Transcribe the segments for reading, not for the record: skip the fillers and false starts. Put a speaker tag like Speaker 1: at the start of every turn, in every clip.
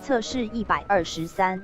Speaker 1: 测试123。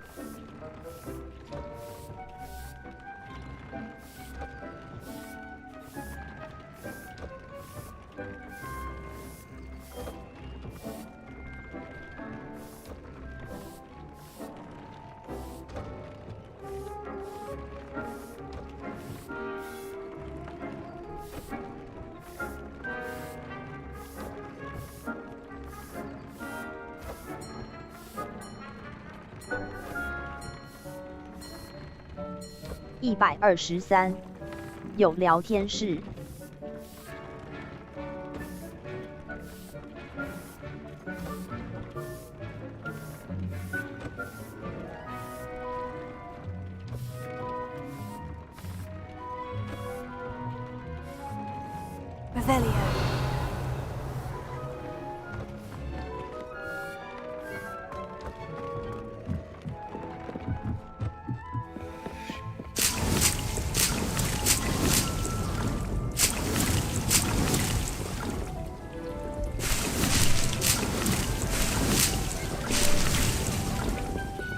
Speaker 1: 123，有聊天室。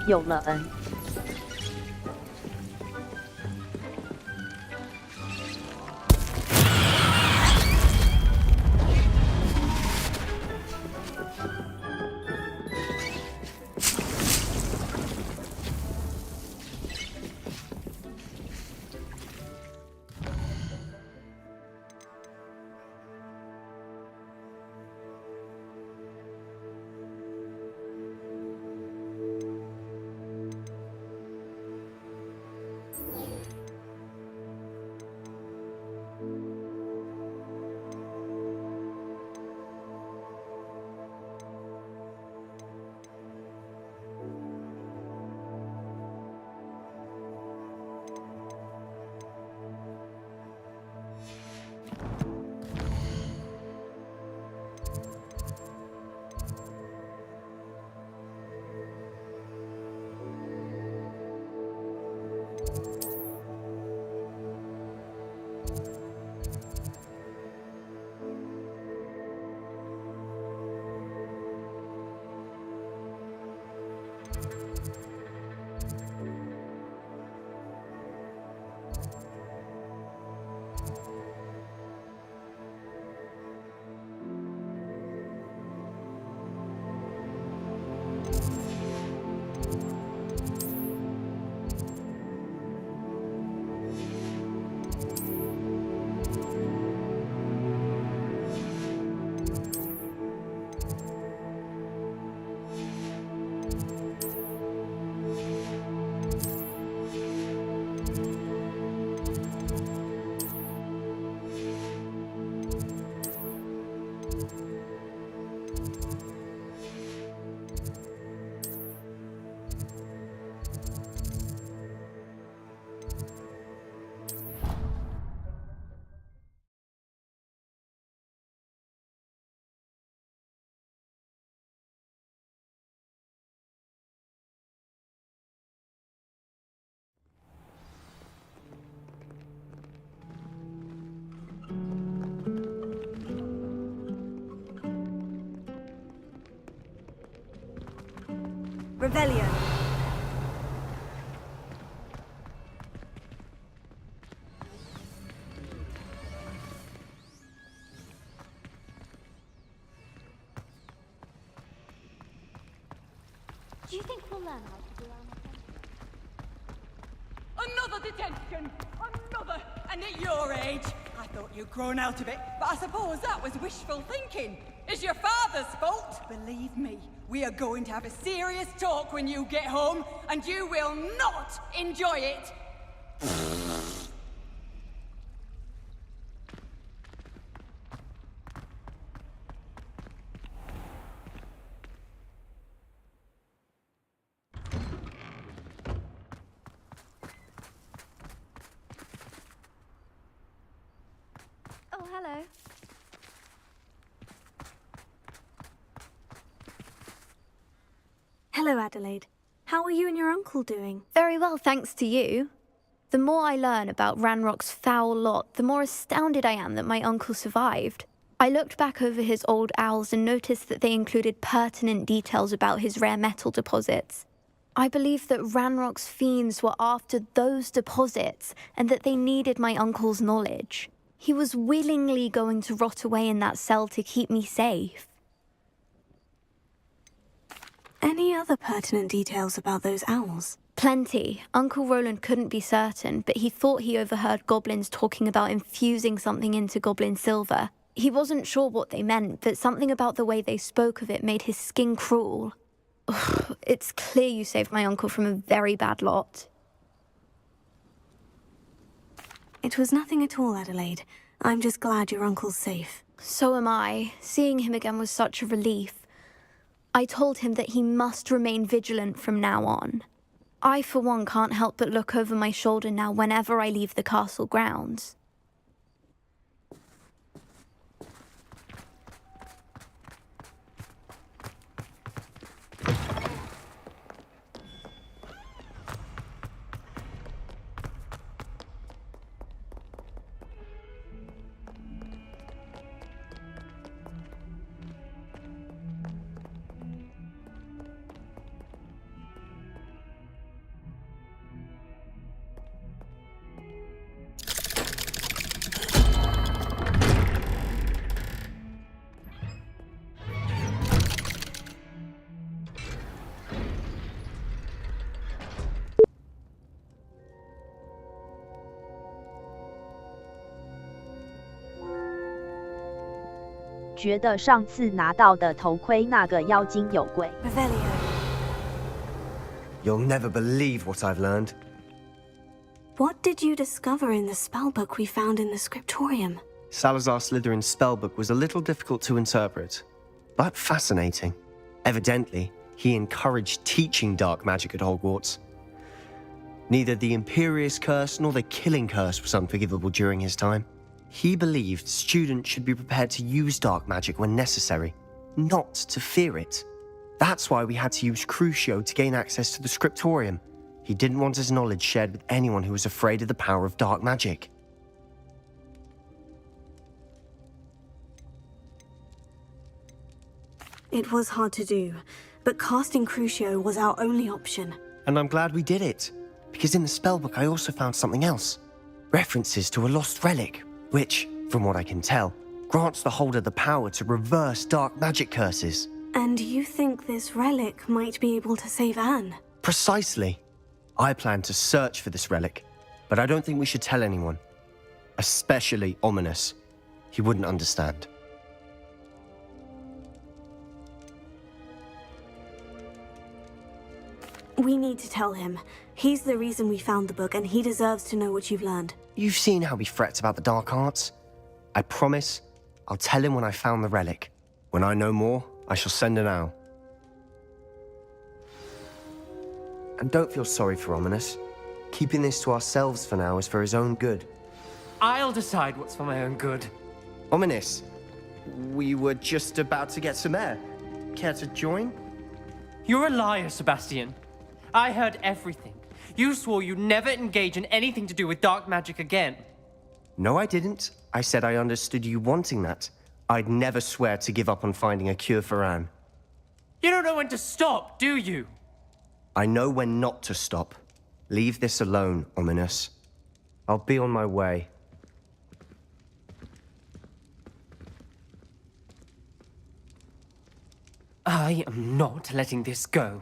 Speaker 1: 有了 N。Revelio.
Speaker 2: Do you think we'll learn how to do our
Speaker 3: Another detention! Another! And at your age, I thought you'd grown out of it, but I suppose that was wishful thinking. It's your father's fault. Believe me, we are going to have a serious talk when you get home, and you will not enjoy it.
Speaker 2: Oh, hello.
Speaker 4: Hello, Adelaide. How are you and your uncle doing?
Speaker 5: Very well, thanks to you. The more I learn about Ranrock's foul lot, the more astounded I am that my uncle survived. I looked back over his old owls and noticed that they included pertinent details about his rare metal deposits. I believe that Ranrock's fiends were after those deposits and that they needed my uncle's knowledge. He was willingly going to rot away in that cell to keep me safe.
Speaker 4: Any other pertinent details about those owls?
Speaker 5: Plenty. Uncle Roland couldn't be certain, but he thought he overheard goblins talking about infusing something into goblin silver. He wasn't sure what they meant, but something about the way they spoke of it made his skin crawl. It's clear you saved my uncle from a very bad lot.
Speaker 4: It was nothing at all, Adelaide. I'm just glad your uncle's safe.
Speaker 5: So am I. Seeing him again was such a relief. I told him that he must remain vigilant from now on. I, for one, can't help but look over my shoulder now whenever I leave the castle grounds.
Speaker 1: "觉得上次拿到的头盔那个妖精有鬼。
Speaker 4: Revelio.
Speaker 6: You'll never believe what I've learned.
Speaker 4: What did you discover in the spellbook we found in the scriptorium?
Speaker 6: Salazar Slytherin's spellbook was a little difficult to interpret, but fascinating. Evidently, he encouraged teaching dark magic at Hogwarts. Neither the Imperious Curse nor the Killing Curse was unforgivable during his time. He believed students should be prepared to use dark magic when necessary, not to fear it. That's why we had to use Crucio to gain access to the scriptorium. He didn't want his knowledge shared with anyone who was afraid of the power of dark magic.
Speaker 4: It was hard to do, but casting Crucio was our only option.
Speaker 6: And I'm glad we did it, because in the spellbook I also found something else. References to a lost relic, which, from what I can tell, grants the holder the power to reverse dark magic curses.
Speaker 4: And you think this relic might be able to save Anne?
Speaker 6: Precisely. I plan to search for this relic, but I don't think we should tell anyone. Especially Ominous. He wouldn't understand.
Speaker 4: We need to tell him. He's the reason we found the book, and he deserves to know what you've learned.
Speaker 6: You've seen how he frets about the dark arts. I promise I'll tell him when I found the relic. When I know more, I shall send an owl. And don't feel sorry for Ominous. Keeping this to ourselves for now is for his own good.
Speaker 7: I'll decide what's for my own good.
Speaker 6: Ominous, we were just about to get some air. Care to join?
Speaker 7: You're a liar, Sebastian. I heard everything. You swore you'd never engage in anything to do with dark magic again.
Speaker 6: No, I didn't. I said I understood you wanting that. I'd never swear to give up on finding a cure for Anne.
Speaker 7: You don't know when to stop, do you?
Speaker 6: I know when not to stop. Leave this alone, Ominous. I'll be on my way.
Speaker 7: I am not letting this go.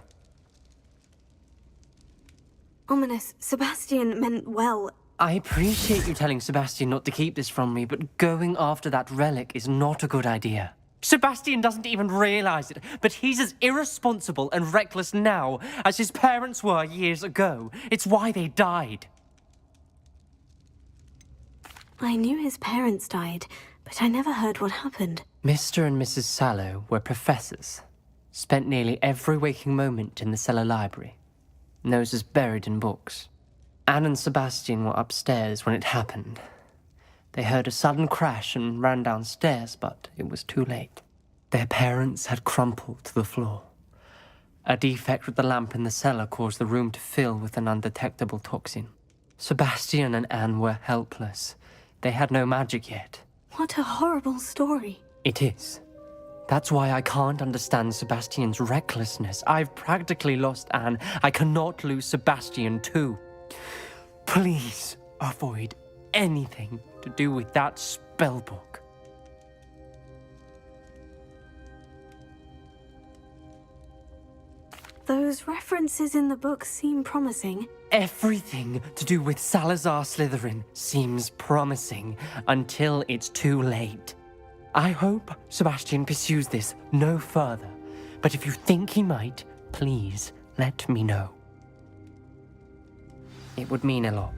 Speaker 4: Ominous, Sebastian meant well.
Speaker 7: I appreciate you telling Sebastian not to keep this from me, but going after that relic is not a good idea. Sebastian doesn't even realize it, but he's as irresponsible and reckless now as his parents were years ago. It's why they died.
Speaker 4: I knew his parents died, but I never heard what happened.
Speaker 7: Mr. and Mrs. Sallow were professors. Spent nearly every waking moment in the cellar library. Noses buried in books. Anne and Sebastian were upstairs when it happened. They heard a sudden crash and ran downstairs, but it was too late. Their parents had crumpled to the floor. A defect with the lamp in the cellar caused the room to fill with an undetectable toxin. Sebastian and Anne were helpless. They had no magic yet.
Speaker 4: What a horrible story.
Speaker 7: It is. That's why I can't understand Sebastian's recklessness. I've practically lost Anne. I cannot lose Sebastian too. Please avoid anything to do with that spellbook.
Speaker 4: Those references in the book seem promising.
Speaker 7: Everything to do with Salazar Slytherin seems promising until it's too late. I hope Sebastian pursues this no further, but if you think he might, please let me know. It would mean a lot.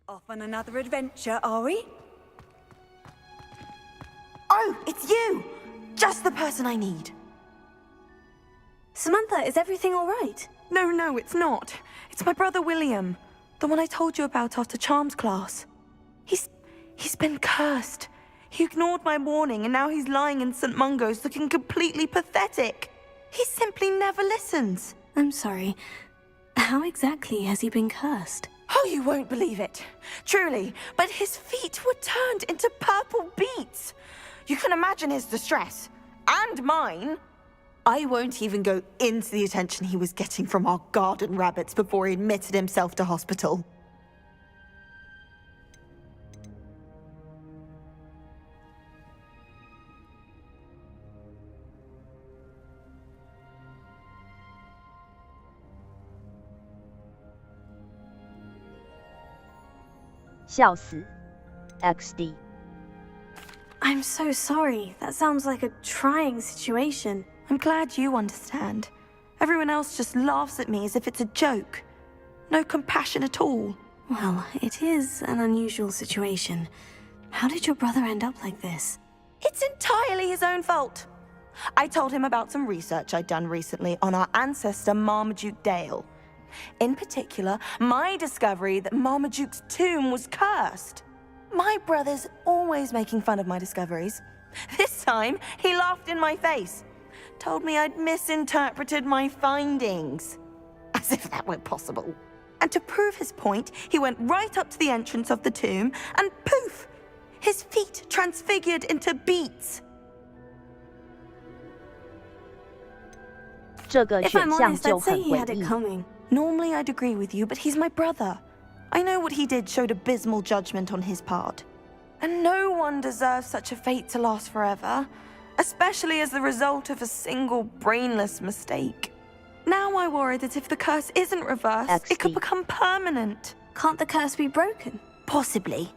Speaker 3: Off on another adventure, are we?
Speaker 8: Oh, it's you! Just the person I need.
Speaker 4: Samantha, is everything all right?
Speaker 8: No, it's not. It's my brother William. The one I told you about after Charms class. He's been cursed. He ignored my warning and now he's lying in St. Mungo's looking completely pathetic. He simply never listens.
Speaker 4: I'm sorry. How exactly has he been cursed?
Speaker 8: Oh, you won't believe it. Truly, but his feet were turned into purple beets. You can imagine his distress. And mine. I won't even go into the attention he was getting from our garden rabbits before he admitted himself to hospital.
Speaker 1: XD.
Speaker 4: I'm so sorry. That sounds like a trying situation.
Speaker 8: I'm glad you understand. Everyone else just laughs at me as if it's a joke. No compassion at all.
Speaker 4: Well, it is an unusual situation. How did your brother end up like this?
Speaker 8: It's entirely his own fault. I told him about some research I'd done recently on our ancestor Marmaduke Dale. In particular, my discovery that Marmaduke's tomb was cursed. My brother's always making fun of my discoveries. This time, he laughed in my face. Told me I'd misinterpreted my findings. As if that were possible. And to prove his point, he went right up to the entrance of the tomb and poof! His feet transfigured into beets.
Speaker 4: If I'm honest, I'd say he had it coming.
Speaker 8: Normally I'd agree with you, but he's my brother. I know what he did showed abysmal judgment on his part. And no one deserves such a fate to last forever, especially as the result of a single brainless mistake. Now I worry that if the curse isn't reversed, it could become permanent.
Speaker 4: Can't the curse be broken?
Speaker 8: Possibly.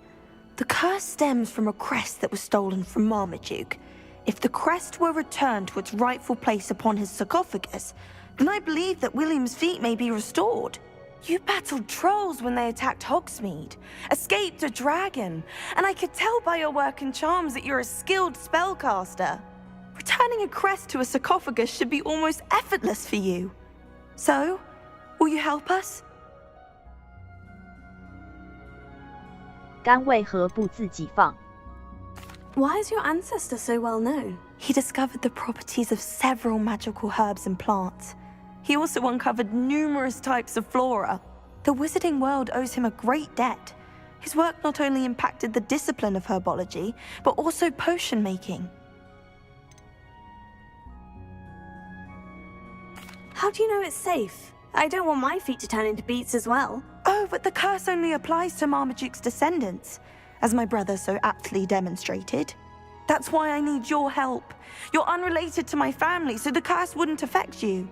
Speaker 8: The curse stems from a crest that was stolen from Marmaduke. If the crest were returned to its rightful place upon his sarcophagus, then I believe that William's feet may be restored. You battled trolls when they attacked Hogsmeade, escaped a dragon, and I could tell by your work and charms that you're a skilled spellcaster. Returning a crest to a sarcophagus should be almost effortless for you. So, will you help us?
Speaker 1: 干为何不自己放？
Speaker 4: Why is your ancestor so well known?
Speaker 8: He discovered the properties of several magical herbs and plants. He also uncovered numerous types of flora. The wizarding world owes him a great debt. His work not only impacted the discipline of herbology, but also potion making.
Speaker 4: How do you know it's safe? I don't want my feet to turn into beets as well.
Speaker 8: Oh, but the curse only applies to Marmaduke's descendants, as my brother so aptly demonstrated. That's why I need your help. You're unrelated to my family, so the curse wouldn't affect you.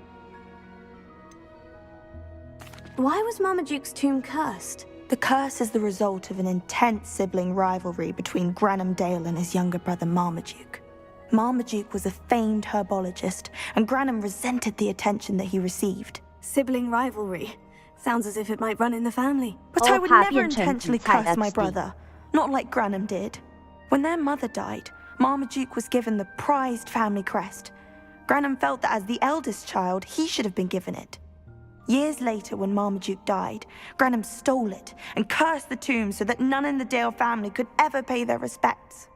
Speaker 4: Why was Marmaduke's tomb cursed?
Speaker 8: The curse is the result of an intense sibling rivalry between Granham Dale and his younger brother Marmaduke. Marmaduke was a famed herbologist, and Granham resented the attention that he received.
Speaker 4: Sibling rivalry. Sounds as if it might run in the family.
Speaker 8: But I would never intentionally curse my brother, not like Granham did. When their mother died, Marmaduke was given the prized family crest. Granham felt that as the eldest child, he should have been given it. Years later, when Marmaduke died, Granham stole it and cursed the tomb so that none in the Dale family could ever pay their respects.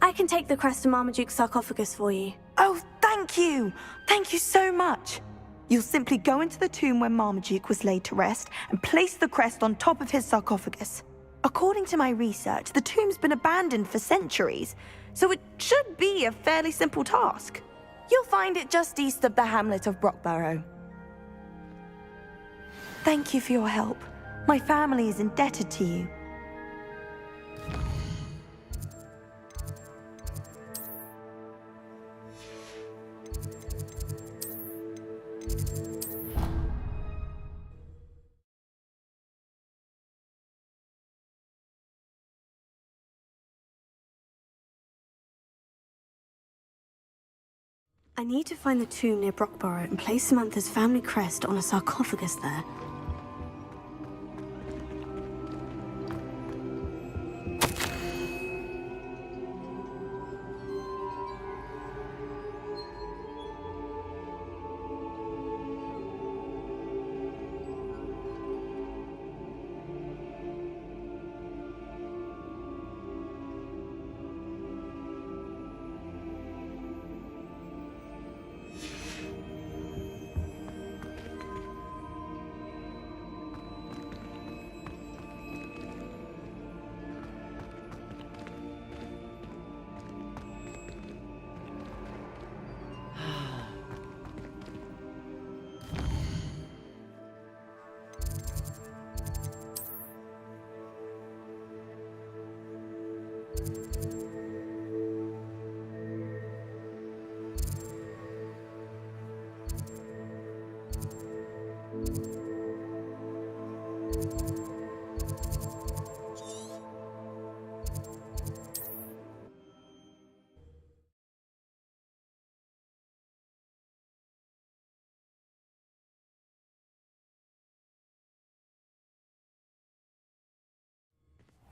Speaker 4: I can take the crest to Marmaduke's sarcophagus for you.
Speaker 8: Oh, thank you! Thank you so much! You'll simply go into the tomb where Marmaduke was laid to rest and place the crest on top of his sarcophagus. According to my research, the tomb's been abandoned for centuries, so it should be a fairly simple task. You'll find it just east of the hamlet of Brockborough. Thank you for your help. My family is indebted to you.
Speaker 4: I need to find the tomb near Brockborough and place Samantha's family crest on a sarcophagus there.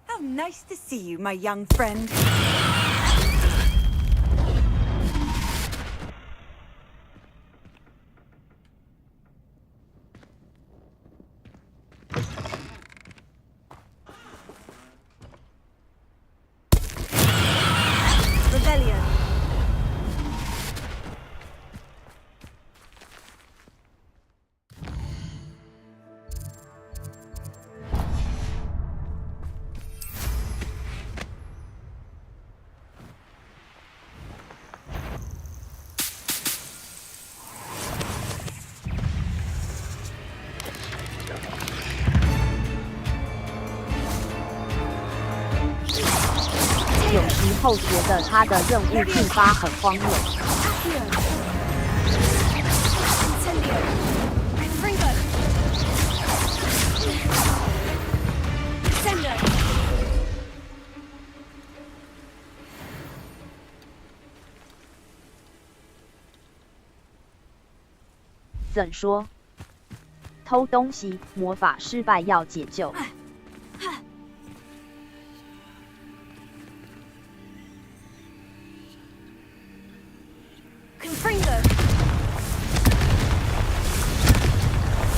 Speaker 3: How nice to see you, my young friend.
Speaker 4: Rebellion.
Speaker 1: 有时候觉得他的任务触发很荒谬。怎说？偷东西，魔法失败要解救。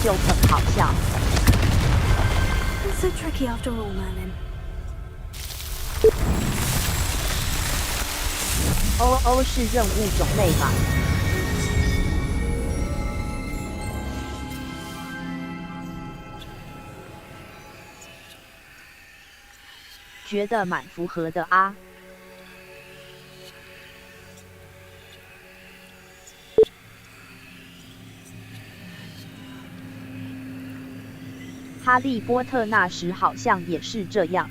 Speaker 1: 就很好笑。
Speaker 4: It's so tricky after all, Merlin.
Speaker 1: OO 是任务种类吗？觉得蛮符合的啊。哈利波特那时好像也是这样，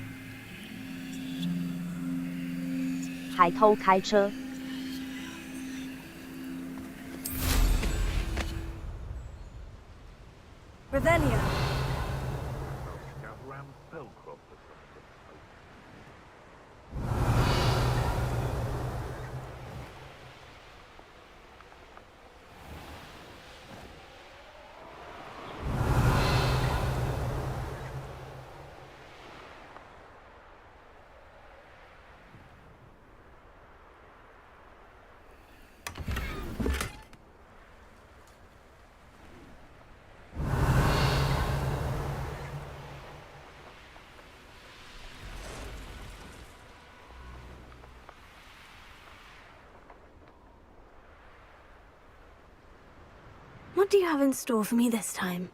Speaker 1: 还偷开车。
Speaker 4: Revelio. What do you have in store for me this time?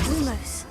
Speaker 4: Lumos.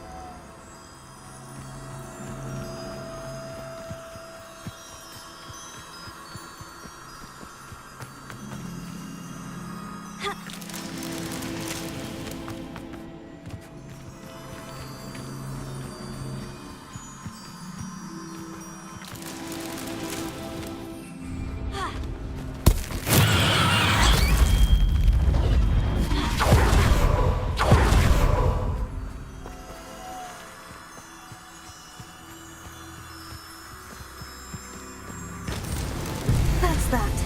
Speaker 4: That's that.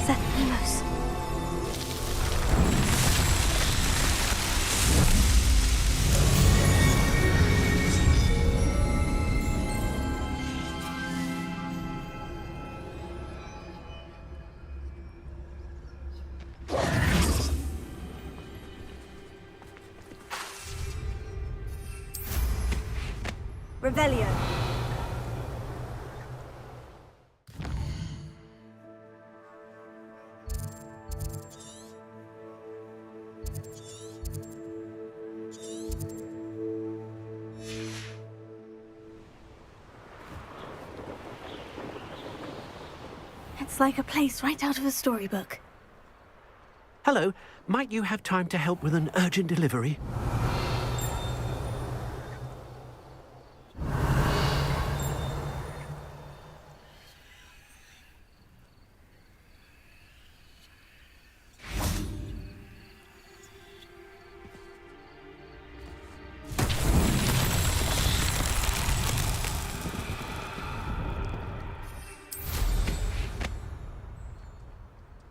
Speaker 4: Set Lumos. Revelio. It's like a place right out of a storybook.
Speaker 9: Hello, might you have time to help with an urgent delivery?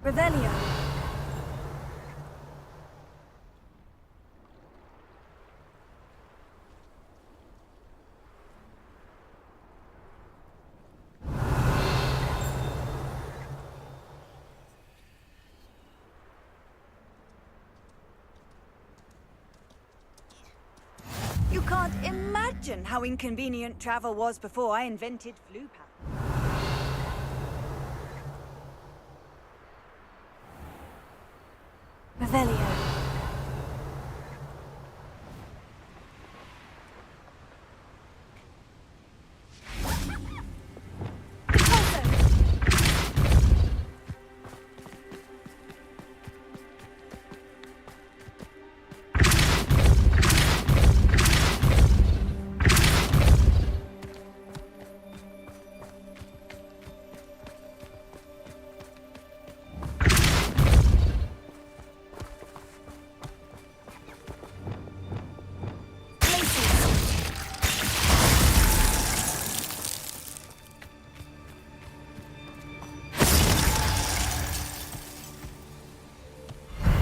Speaker 4: Revelio.
Speaker 3: You can't imagine how inconvenient travel was before I invented flu power.
Speaker 4: Revelio.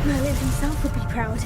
Speaker 4: Merlin himself would be proud.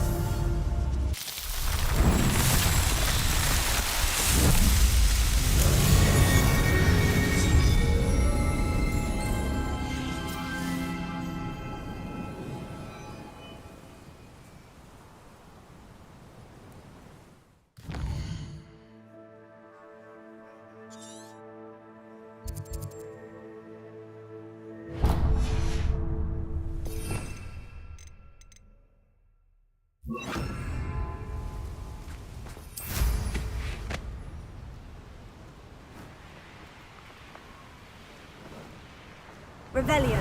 Speaker 4: Revelio.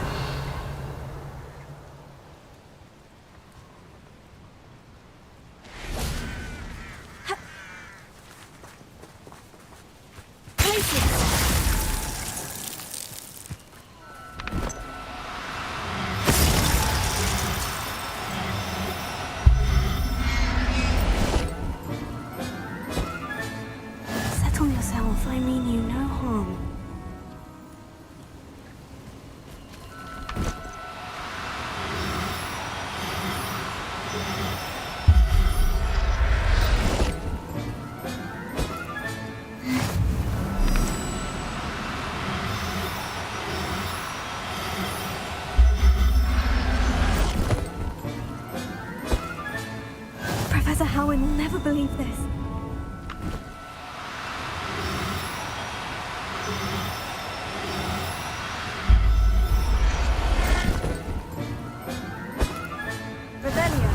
Speaker 4: Settle yourself, I mean you no harm. Professor Howard will never believe this. Revelio.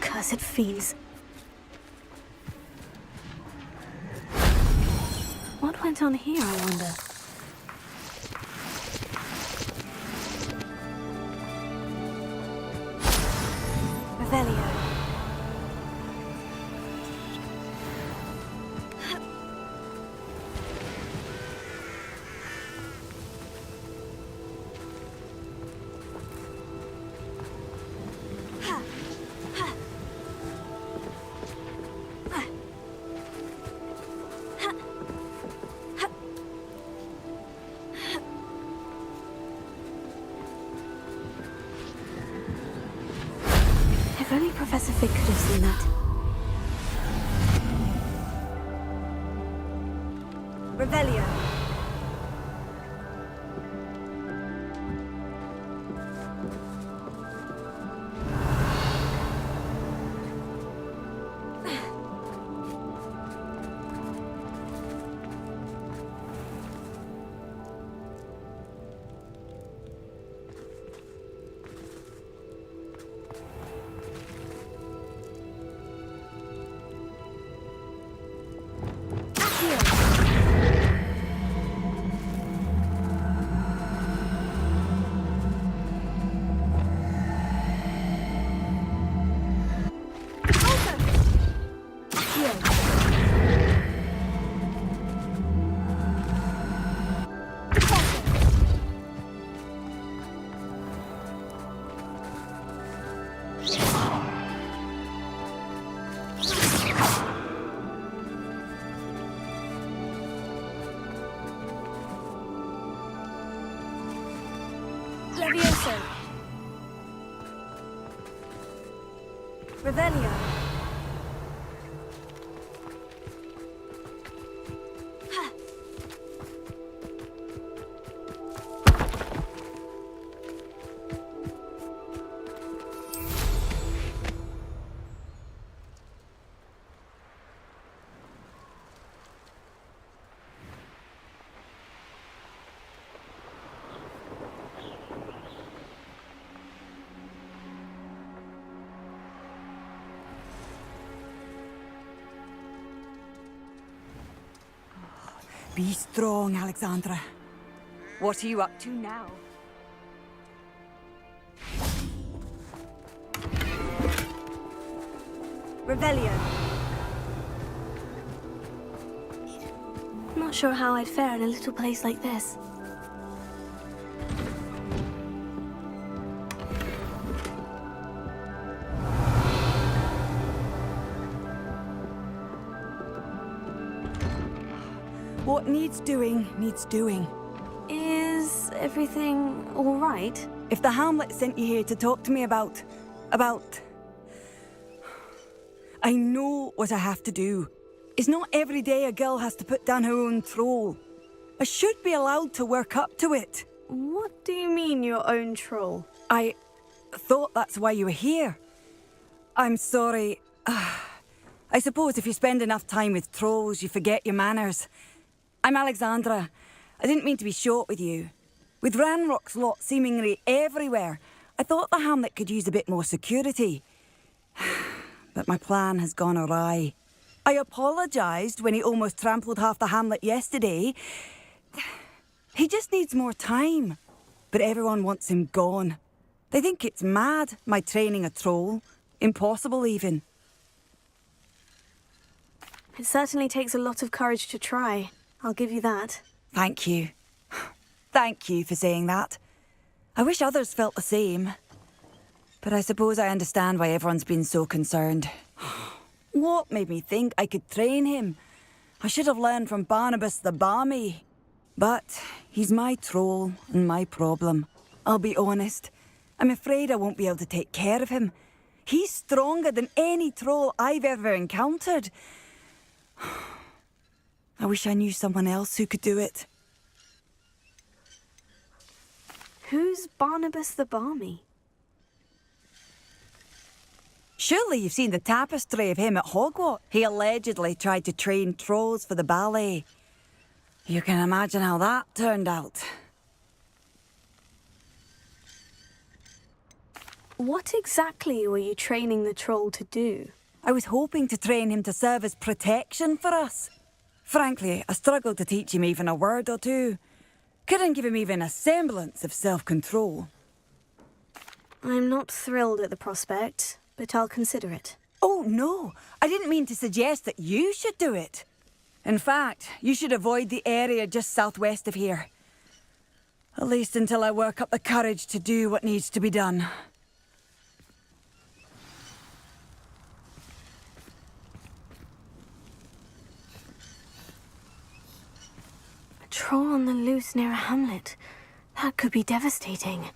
Speaker 4: Cursed fiends. What went on here, I wonder? Revelio. If only Professor Fig could have seen that. Revelio. Levioso. Revelio.
Speaker 3: Be strong, Alexandra. What are you up to now?
Speaker 4: Revelio. Not sure how I'd fare in a little place like this.
Speaker 10: What needs doing, needs doing.
Speaker 4: Is everything all right?
Speaker 10: If the Hamlet sent you here to talk to me about... I know what I have to do. It's not every day a girl has to put down her own troll. I should be allowed to work up to it.
Speaker 4: What do you mean, your own troll?
Speaker 10: I thought that's why you were here. I'm sorry. I suppose if you spend enough time with trolls, you forget your manners. I'm Alexandra. I didn't mean to be short with you. With Ranrock's lot seemingly everywhere, I thought the Hamlet could use a bit more security. But my plan has gone awry. I apologised when he almost trampled half the Hamlet yesterday. He just needs more time. But everyone wants him gone. They think it's mad, my training a troll. Impossible, even.
Speaker 4: It certainly takes a lot of courage to try. I'll give you that.
Speaker 10: Thank you. Thank you for saying that. I wish others felt the same. But I suppose I understand why everyone's been so concerned. What made me think I could train him? I should have learned from Barnabas the Barmy. But he's my troll and my problem. I'll be honest. I'm afraid I won't be able to take care of him. He's stronger than any troll I've ever encountered. I wish I knew someone else who could do it.
Speaker 4: Who's Barnabas the Barmy?
Speaker 10: Surely you've seen the tapestry of him at Hogwarts. He allegedly tried to train trolls for the ballet. You can imagine how that turned out.
Speaker 4: What exactly were you training the troll to do?
Speaker 10: I was hoping to train him to serve as protection for us. Frankly, I struggled to teach him even a word or two. Couldn't give him even a semblance of self-control.
Speaker 4: I'm not thrilled at the prospect, but I'll consider it.
Speaker 10: Oh, no. I didn't mean to suggest that you should do it. In fact, you should avoid the area just southwest of here. At least until I work up the courage to do what needs to be done.
Speaker 4: A troll on the loose near a hamlet. That could be devastating.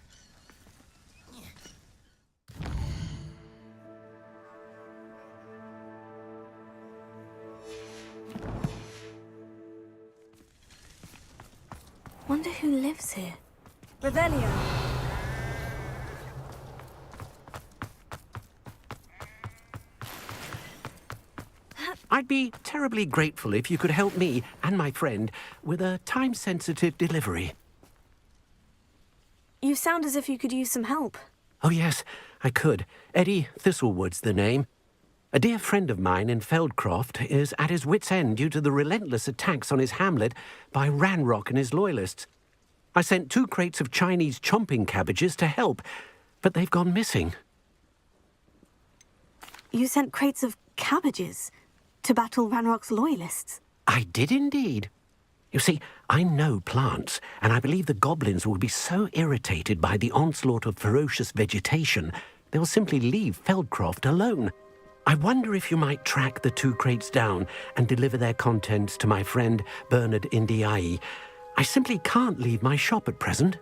Speaker 4: Wonder who lives here.
Speaker 10: Revelio.
Speaker 9: I'd be terribly grateful if you could help me and my friend with a time-sensitive delivery.
Speaker 4: You sound as if you could use some help.
Speaker 9: Oh, yes, I could. Eddie Thistlewood's the name. A dear friend of mine in Feldcroft is at his wit's end due to the relentless attacks on his hamlet by Ranrock and his loyalists. I sent 2 crates of Chinese chomping cabbages to help, but they've gone missing.
Speaker 4: You sent crates of cabbages to battle Ranrock's loyalists?
Speaker 9: I did indeed. You see, I know plants, and I believe the goblins will be so irritated by the onslaught of ferocious vegetation, they'll simply leave Feldcroft alone. I wonder if you might track the 2 crates down and deliver their contents to my friend Bernard Indiai. I simply can't leave my shop at present.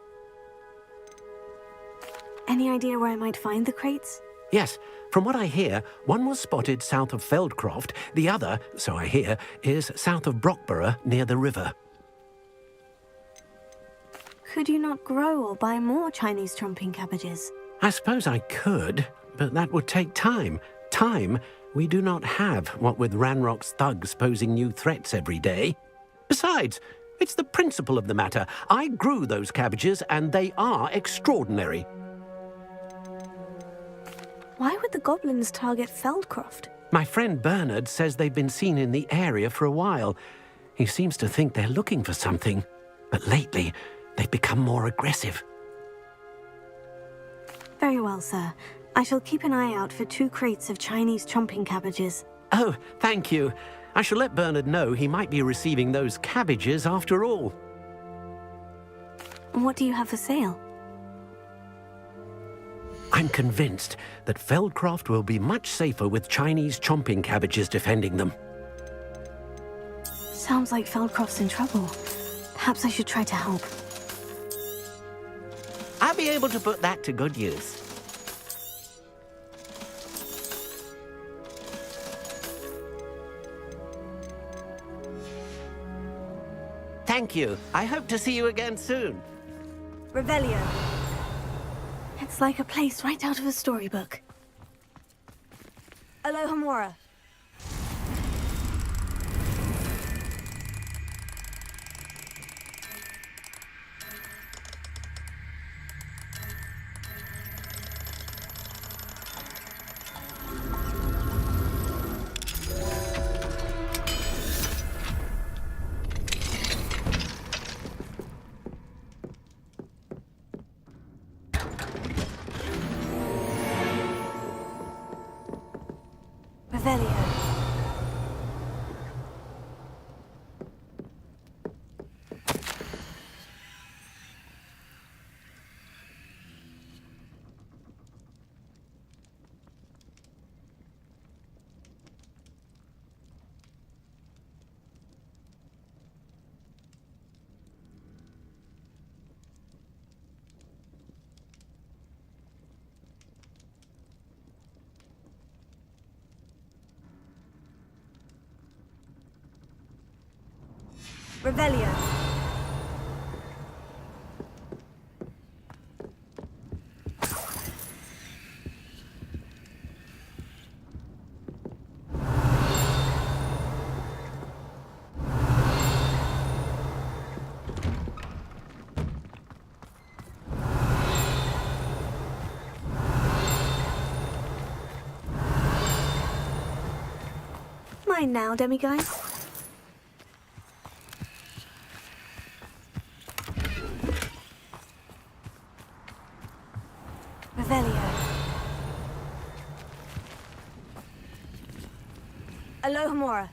Speaker 4: Any idea where I might find the crates?
Speaker 9: Yes, from what I hear, one was spotted south of Feldcroft, the other, so I hear, is south of Brockborough near the river.
Speaker 4: Could you not grow or buy more Chinese chomping cabbages?
Speaker 9: I suppose I could, but that would take time. Time we do not have, what with Ranrock's thugs posing new threats every day. Besides, it's the principle of the matter. I grew those cabbages, and they are extraordinary.
Speaker 4: Why would the goblins target Feldcroft?
Speaker 9: My friend Bernard says they've been seen in the area for a while. He seems to think they're looking for something, but lately they've become more aggressive.
Speaker 4: Very well, sir. I shall keep an eye out for 2 crates of Chinese chomping cabbages.
Speaker 9: Oh, thank you. I shall let Bernard know he might be receiving those cabbages after all.
Speaker 4: What do you have for sale?
Speaker 9: I'm convinced that Feldcroft will be much safer with Chinese chomping cabbages defending them.
Speaker 4: Sounds like Feldcroft's in trouble. Perhaps I should try to help.
Speaker 9: I'll be able to put that to good use. Thank you. I hope to see you again soon.
Speaker 10: Revelio.
Speaker 4: It's like a place right out of a storybook.
Speaker 10: Alohomora.
Speaker 4: Revelio.
Speaker 10: Revelio.
Speaker 4: Mine now, demiguise. Revelio.
Speaker 10: Alohomora.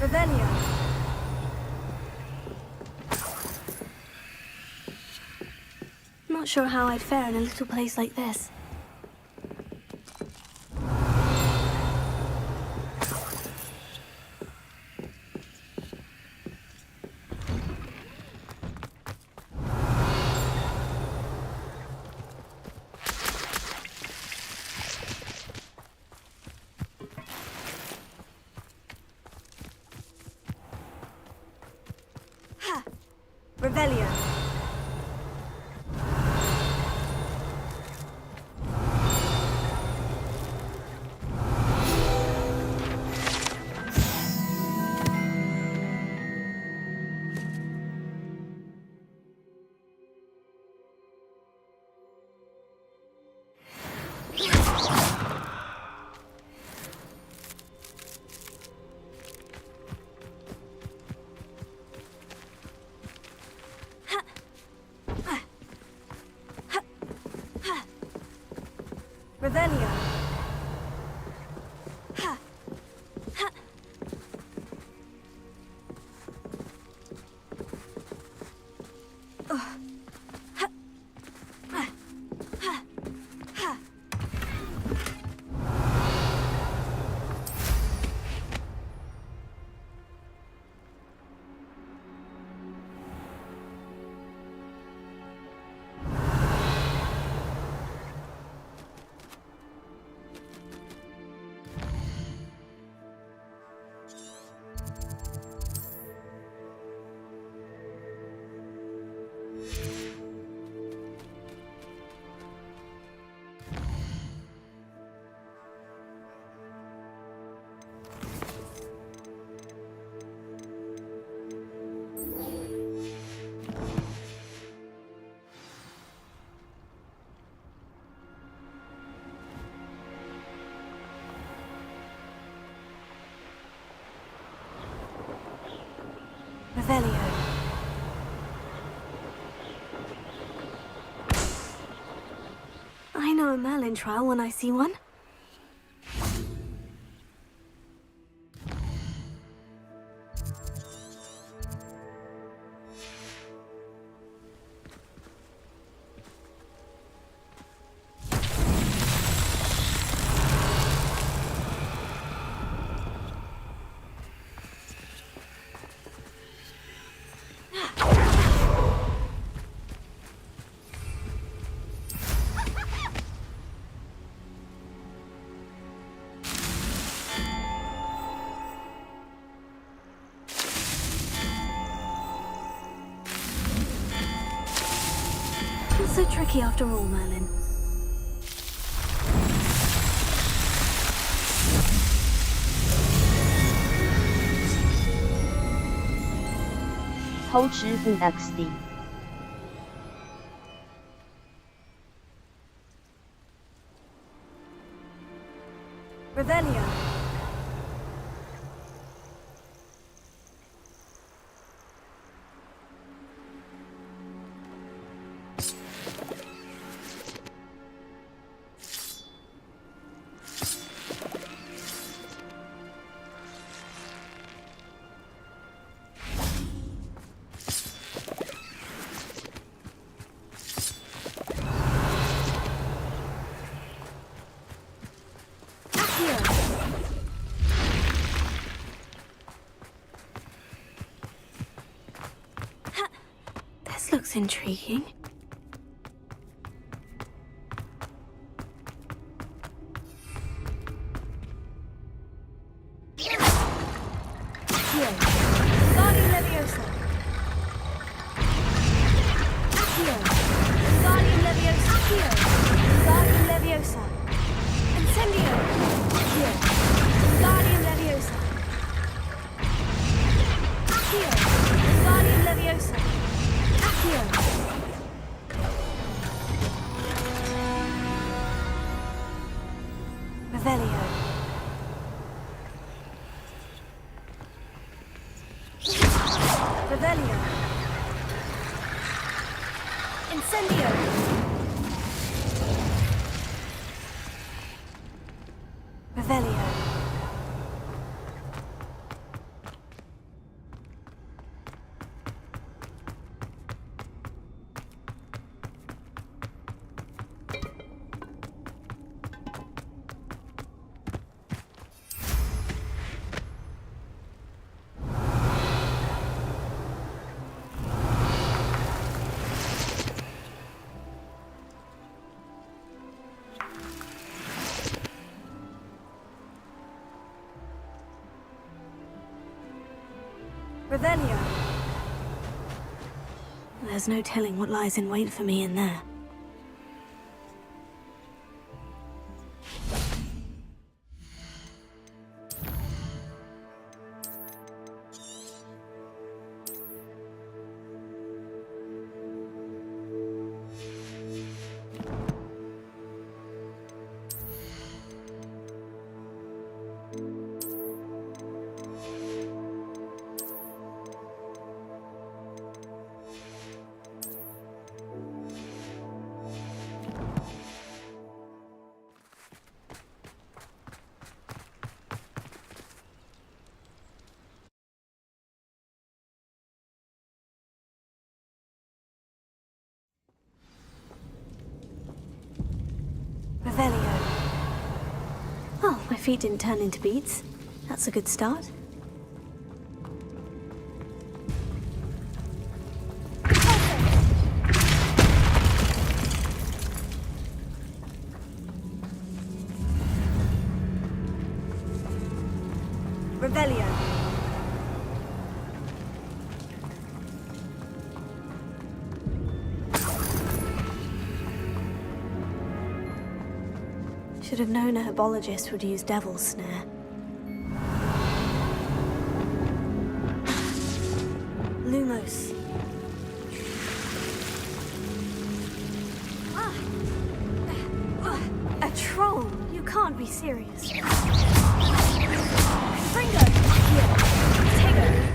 Speaker 10: Revelio.
Speaker 4: Not sure how I'd fare in a little place like this.
Speaker 10: Revelio. Revelio.
Speaker 4: Ha. Ha.
Speaker 10: Ha. Ha. Ha. Ha.
Speaker 4: Revelio. I know a Merlin trial when I see one. tricky after all, Merlin.
Speaker 1: part6-1 XD
Speaker 4: Revelio. This looks intriguing. Revelio. Revelio. Incendio. Revelio. Revelio. There's no telling what lies in wait for me in there. Revelio. Oh, my feet didn't turn into beads. That's a good start. Revelio. Should have known a herbologist would use Devil's Snare. Lumos. A troll? You can't be serious. Fringo! Here. Tego!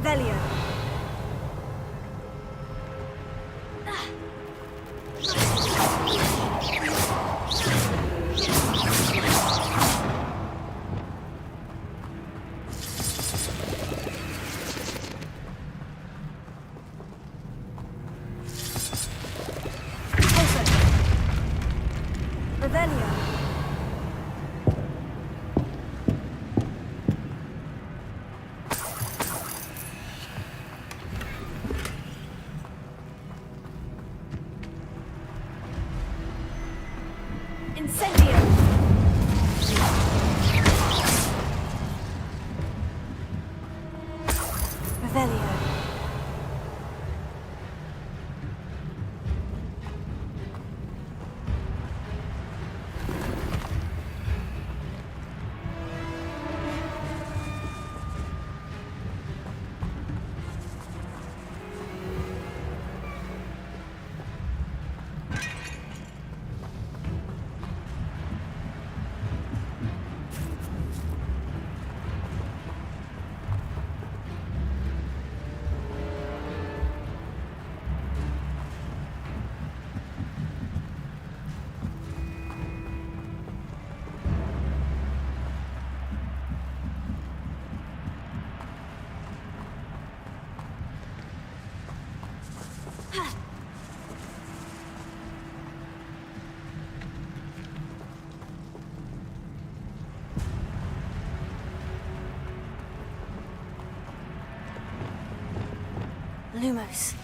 Speaker 10: Revelio. Revelio. Incendio. Revelio. Lumos.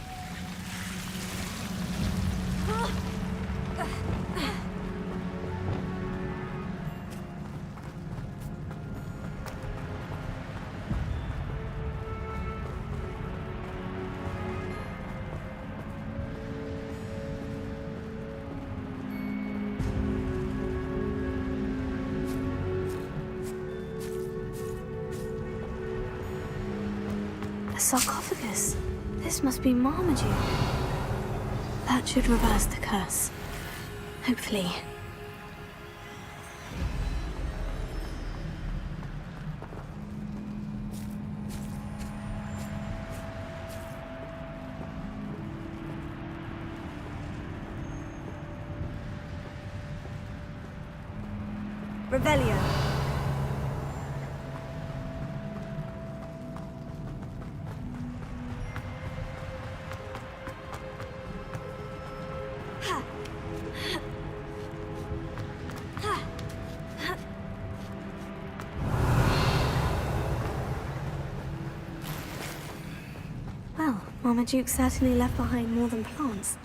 Speaker 10: A sarcophagus. This must be Marmaduke. That should reverse the curse. Hopefully. Revelio. Well, Marmaduke certainly left behind more than plants.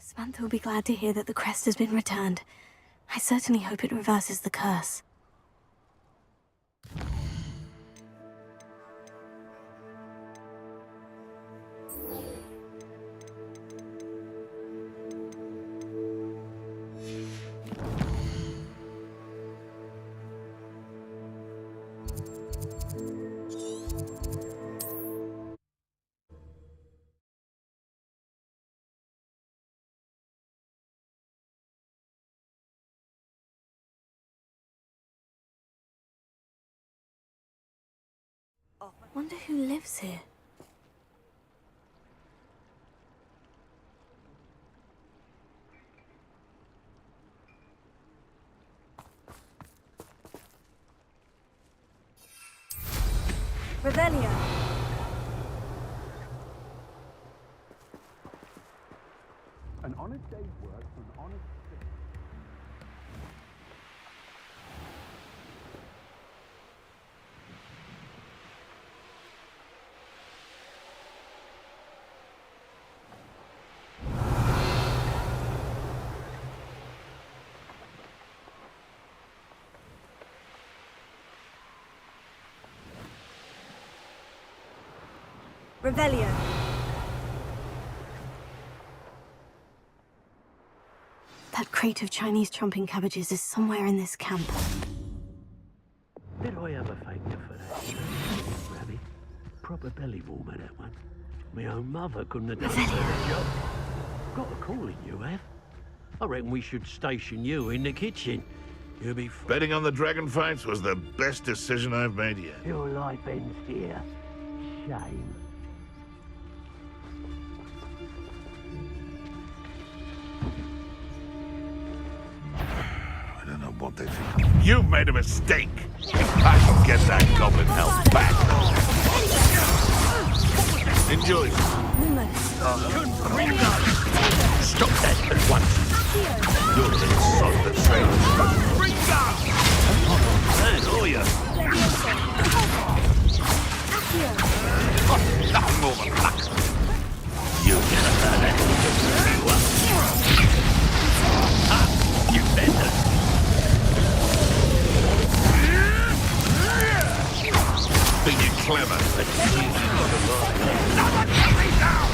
Speaker 10: Samantha will be glad to hear that the crest has been returned. I certainly hope it reverses the curse. Wonder who lives here. Revelio.
Speaker 9: An honest day's work for an honest citizen.
Speaker 4: Revelio. That crate of Chinese chomping cabbages is somewhere in this camp.
Speaker 9: Did I have a favour for that? Rabbit? Proper belly warmer, that one. My own mother couldn't have done a better job. Got a calling, you have. I reckon we should station you in the kitchen. You'll be
Speaker 11: Betting on the dragon fights was the best decision I've made yet.
Speaker 9: Your life ends here. Shame.
Speaker 11: I don't know what they think. You've made a mistake. I shall get that goblin health back. Enjoy.
Speaker 9: Stop that at once.
Speaker 11: You're the son of the train.
Speaker 9: Man, oh yeah.
Speaker 11: Oh, nothing more than luck. You're gonna learn that.
Speaker 9: You better.
Speaker 11: Think you're clever. Someone cut me down!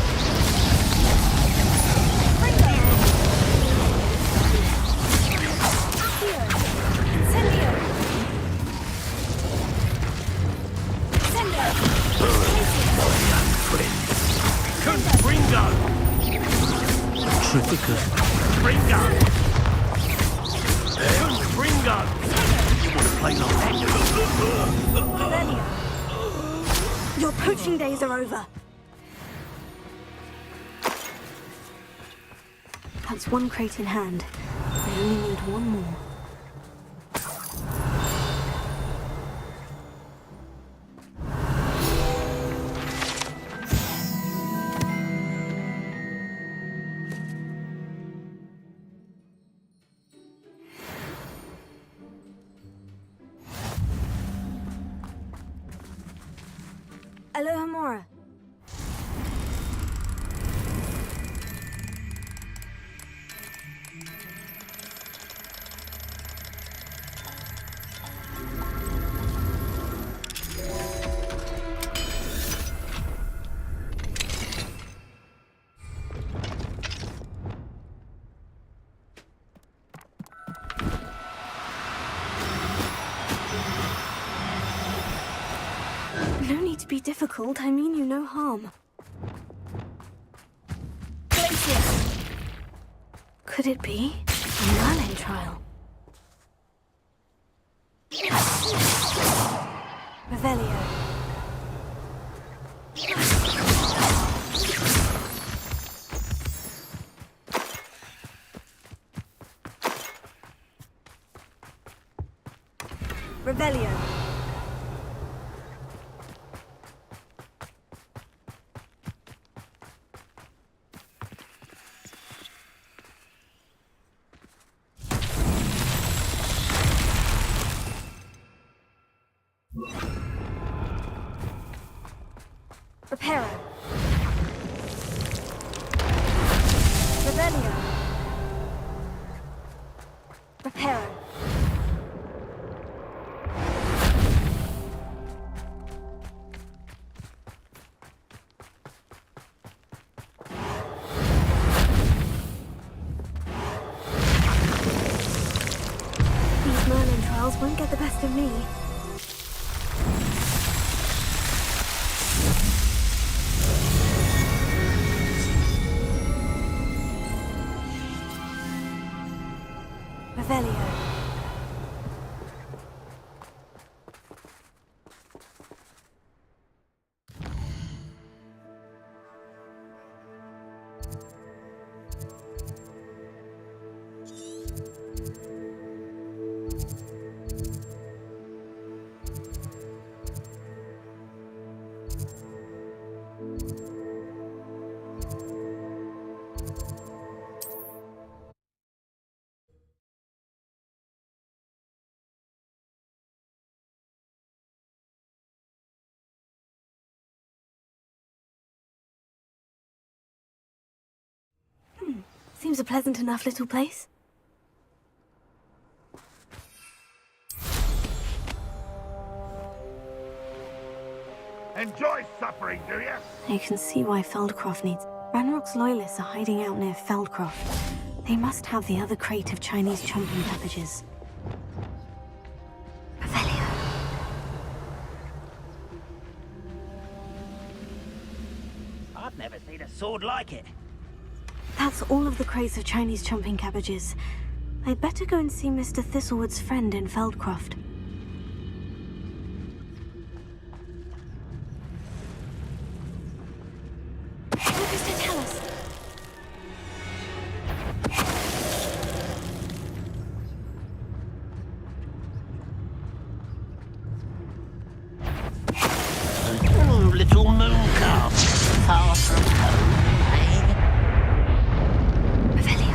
Speaker 9: Confringo! Trifica. Confringo! Confringo! You want to play like that?
Speaker 4: Your poaching days are over. That's one crate in hand. I only need one more. Aloha Mora. No need to be difficult. I mean you no harm. Could it be a Merlin trial? Revelio. Revelio. Reparo. Revelio. Reparo. These Merlin trials won't get the best of me. Revelio. Seems a pleasant enough little place.
Speaker 11: Enjoy suffering, do you?
Speaker 4: I can see why Feldcroft needs... Ranrock's loyalists are hiding out near Feldcroft. They must have the other crate of Chinese chomping cabbages. Revelio.
Speaker 12: I've never seen a sword like it.
Speaker 4: That's all of the crates of Chinese chomping cabbages. I'd better go and see Mr. Thistlewood's friend in Feldcroft. What does it tell us?
Speaker 12: Little moon calf, far from home, eh?
Speaker 4: Revelio.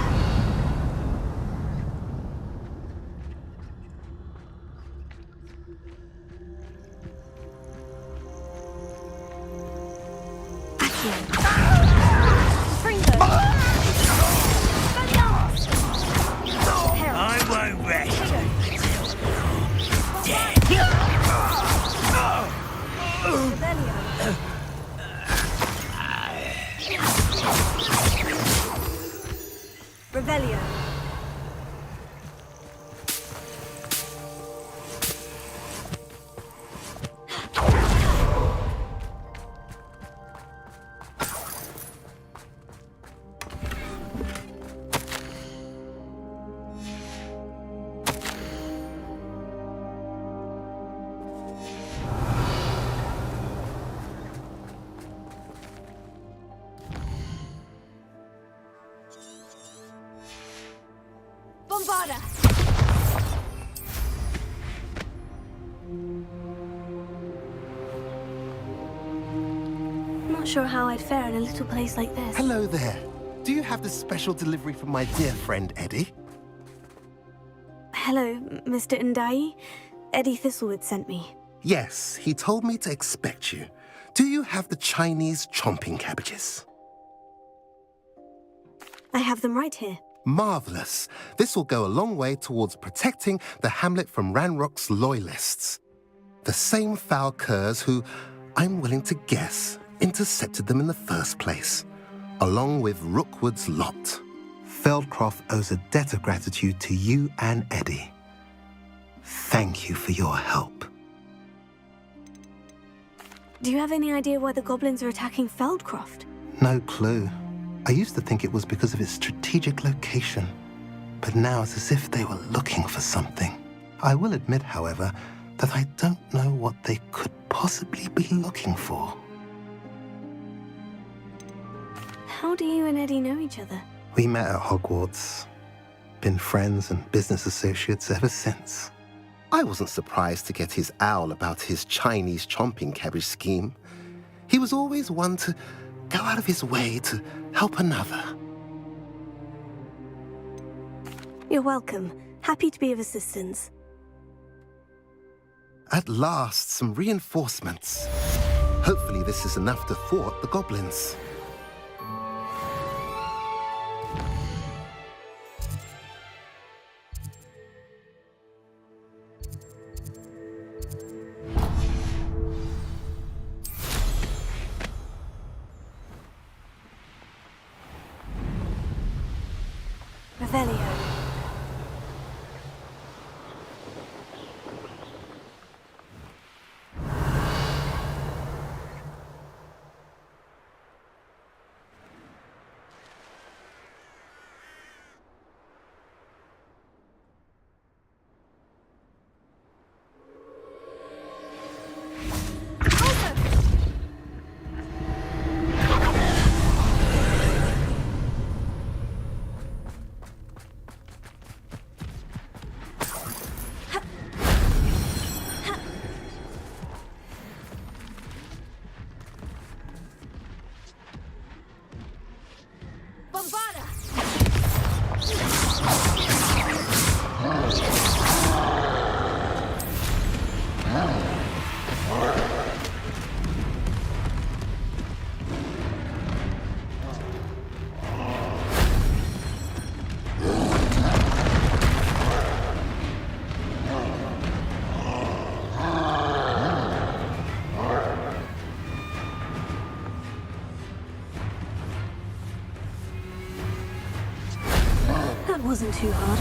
Speaker 12: I won't rest until dead.
Speaker 4: Revelio.
Speaker 2: Bombarda!
Speaker 4: Not sure how I'd fare in a little place like this.
Speaker 13: Hello there. Do you have this special delivery from my dear friend Eddie?
Speaker 4: Hello, Mr. Ndai. Eddie Thistlewood sent me.
Speaker 13: Yes, he told me to expect you. Do you have the Chinese chomping cabbages?
Speaker 4: I have them right here.
Speaker 13: Marvelous. This will go a long way towards protecting the hamlet from Ranrock's loyalists. The same foul curs who, I'm willing to guess, intercepted them in the first place, along with Rookwood's lot. Feldcroft owes a debt of gratitude to you and Eddie. Thank you for your help.
Speaker 4: Do you have any idea why the goblins are attacking Feldcroft?
Speaker 13: No clue. I used to think it was because of its strategic location, but now it's as if they were looking for something. I will admit, however, that I don't know what they could possibly be looking for.
Speaker 4: How do you and Eddie know each other?
Speaker 13: We met at Hogwarts. Been friends and business associates ever since. I wasn't surprised to get his owl about his Chinese chomping cabbage scheme. He was always one to go out of his way to help another.
Speaker 4: You're welcome. Happy to be of assistance.
Speaker 13: At last, some reinforcements. Hopefully this is enough to thwart the goblins.
Speaker 4: Revelio. wasn't too hard.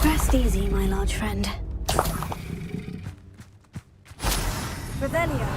Speaker 4: Rest easy, my large friend.
Speaker 10: Revelio.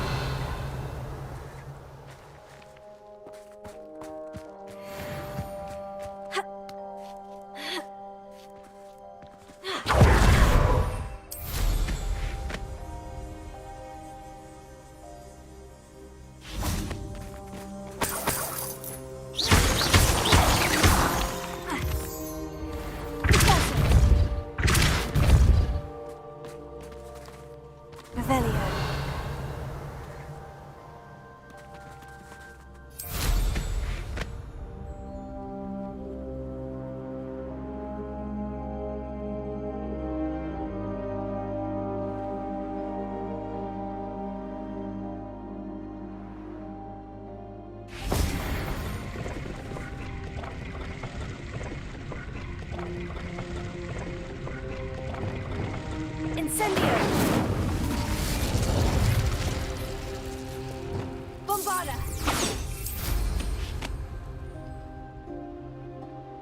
Speaker 2: Incendio! Bombarda!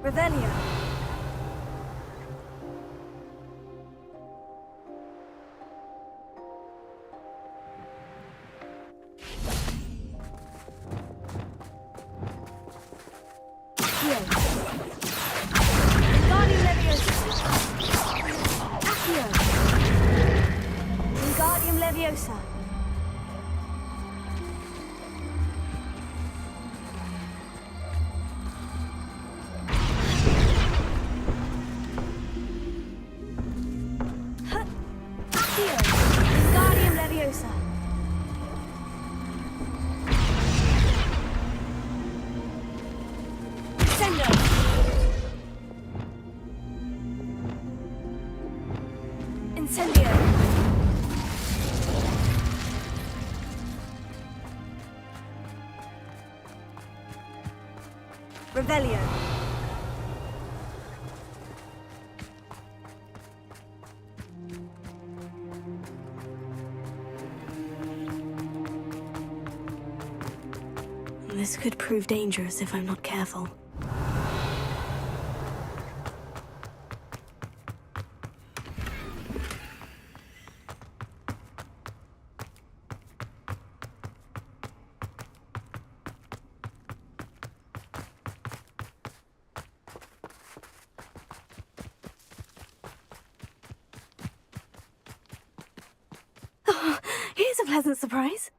Speaker 10: Revelio.
Speaker 2: Wingardium Leviosa! Accio! Wingardium Leviosa! Accio! Wingardium Leviosa! Sendo! Incendio! Revelio!
Speaker 4: This could prove dangerous if I'm not careful. pleasant surprise?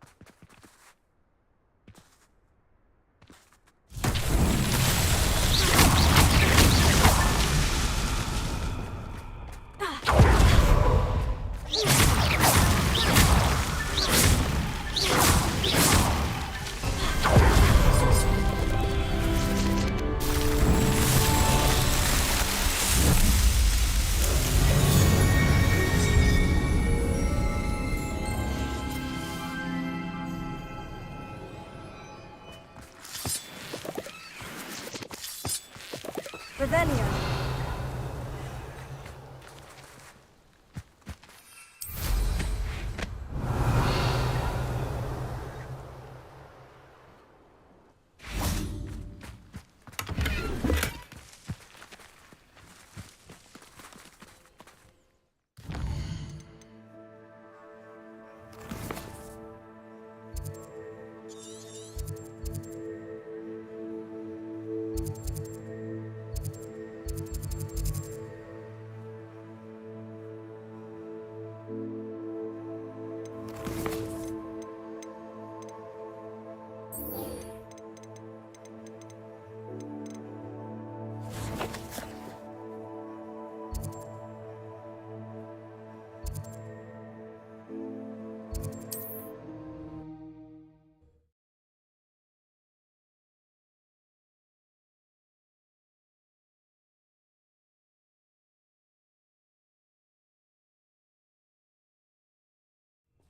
Speaker 2: Revelio.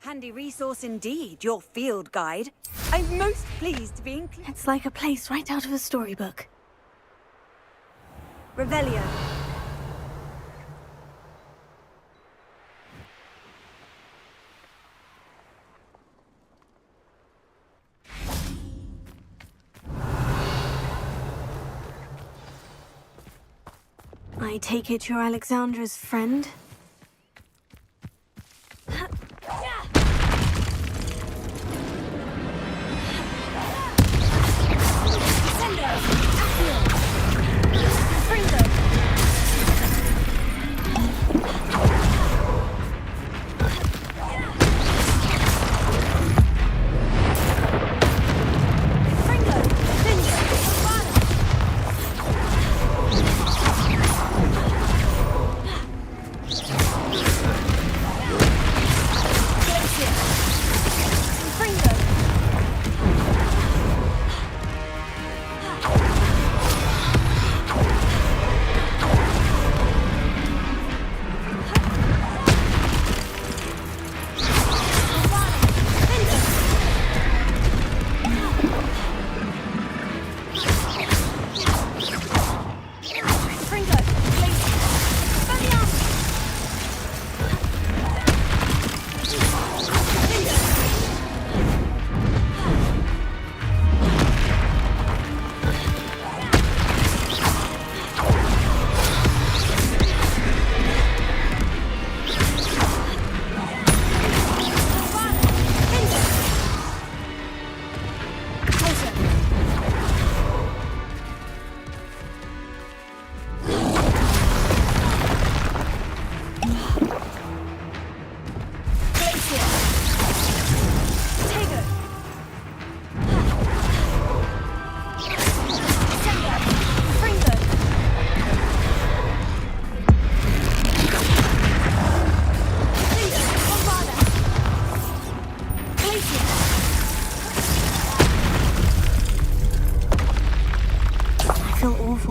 Speaker 10: Handy resource indeed, your field guide. I'm most pleased to be included.
Speaker 4: It's like a place right out of a storybook.
Speaker 2: Revelio.
Speaker 4: I take it you're Alexandra's friend?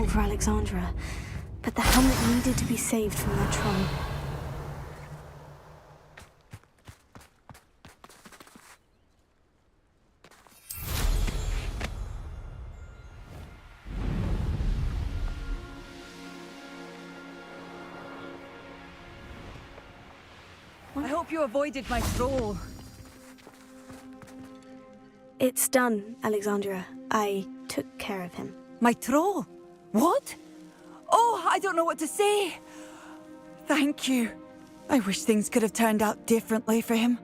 Speaker 4: For Alexandra, but the hamlet needed to be saved from that troll.
Speaker 10: I hope you avoided my troll.
Speaker 4: It's done, Alexandra. I took care of him.
Speaker 10: My troll? What? Oh, I don't know what to say. Thank you. I wish things could have turned out differently for him.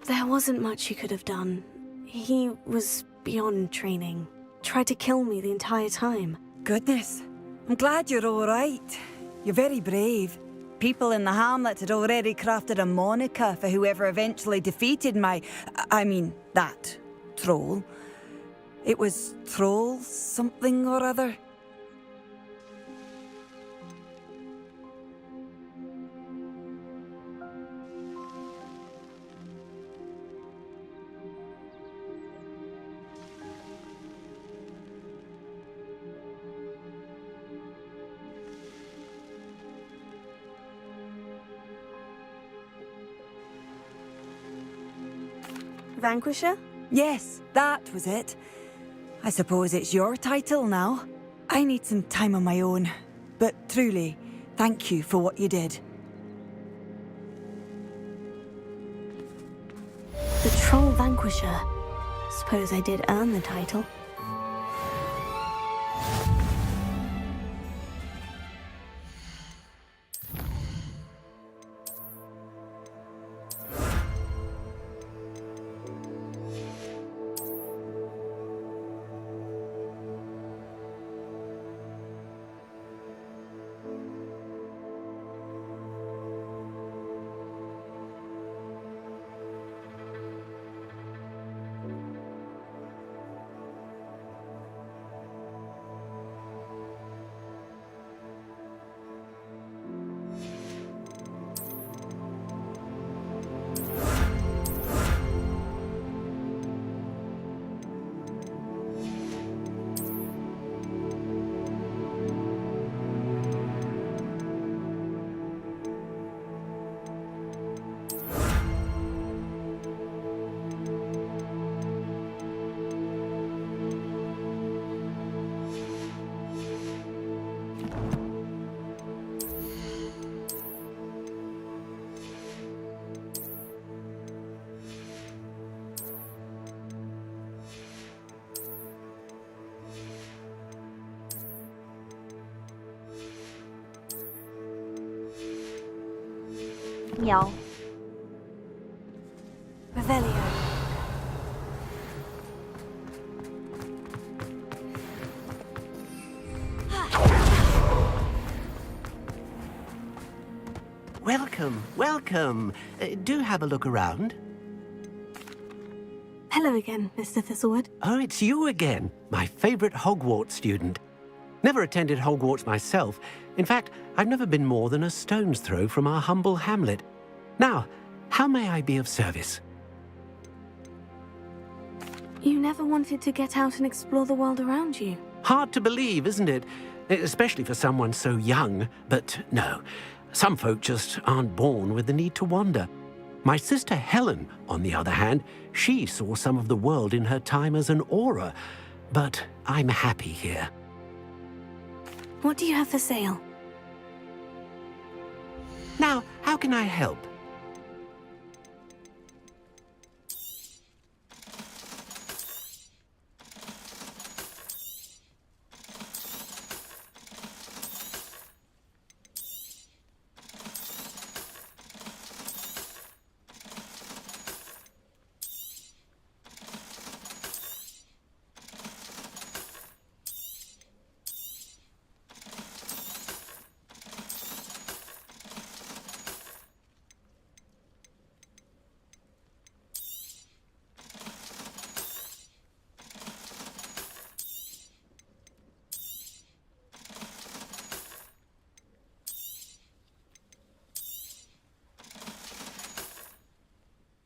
Speaker 4: There wasn't much you could have done. He was beyond training. Tried to kill me the entire time.
Speaker 10: Goodness. I'm glad you're all right. You're very brave. people in the hamlet had already crafted a moniker for whoever eventually defeated that troll. It was Troll something or other.
Speaker 4: Vanquisher?
Speaker 10: Yes, that was it. I suppose it's your title now. I need some time on my own. But truly, thank you for what you did.
Speaker 4: The Troll Vanquisher. Suppose I did earn the title.
Speaker 1: Meow.
Speaker 4: Revelio.
Speaker 9: Welcome, welcome. Do have a look around.
Speaker 4: Hello again, Mr. Thistlewood.
Speaker 9: Oh, it's you again, my favorite Hogwarts student. Never attended Hogwarts myself. In fact, I've never been more than a stone's throw from our humble hamlet. Now, how may I be of service?
Speaker 4: You never wanted to get out and explore the world around you.
Speaker 9: Hard to believe, isn't it? Especially for someone so young. But no, some folk just aren't born with the need to wander. My sister Helen, on the other hand, she saw some of the world in her time as an auror. But I'm happy here.
Speaker 4: What do you have for sale?
Speaker 9: Now, how can I help?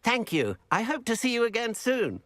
Speaker 9: Thank you. I hope to see you again soon.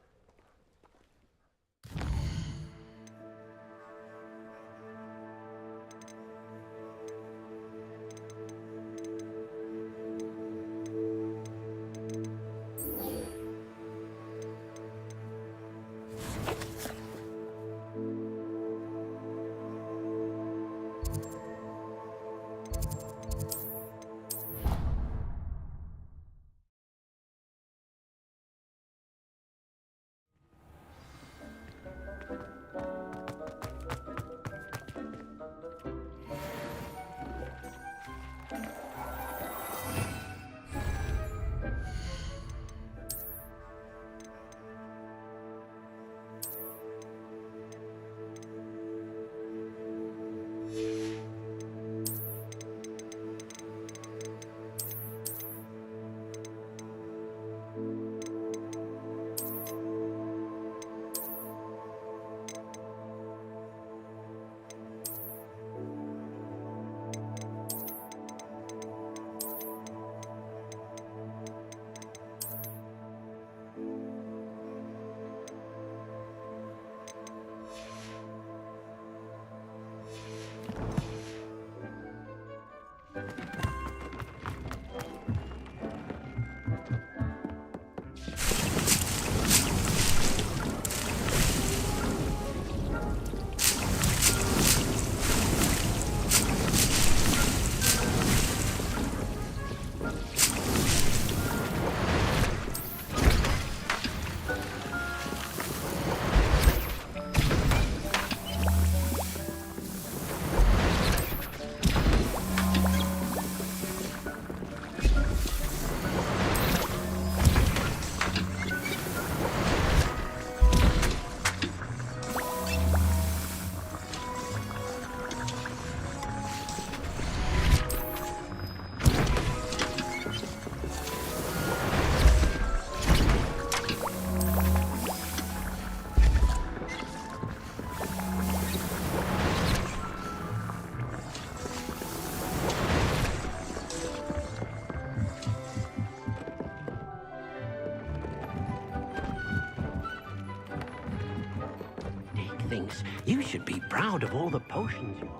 Speaker 9: thinks you should be proud of all the potions you...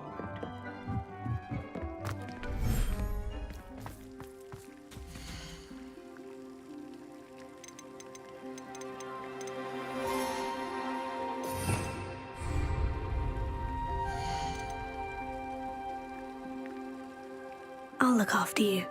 Speaker 4: I'll look after you.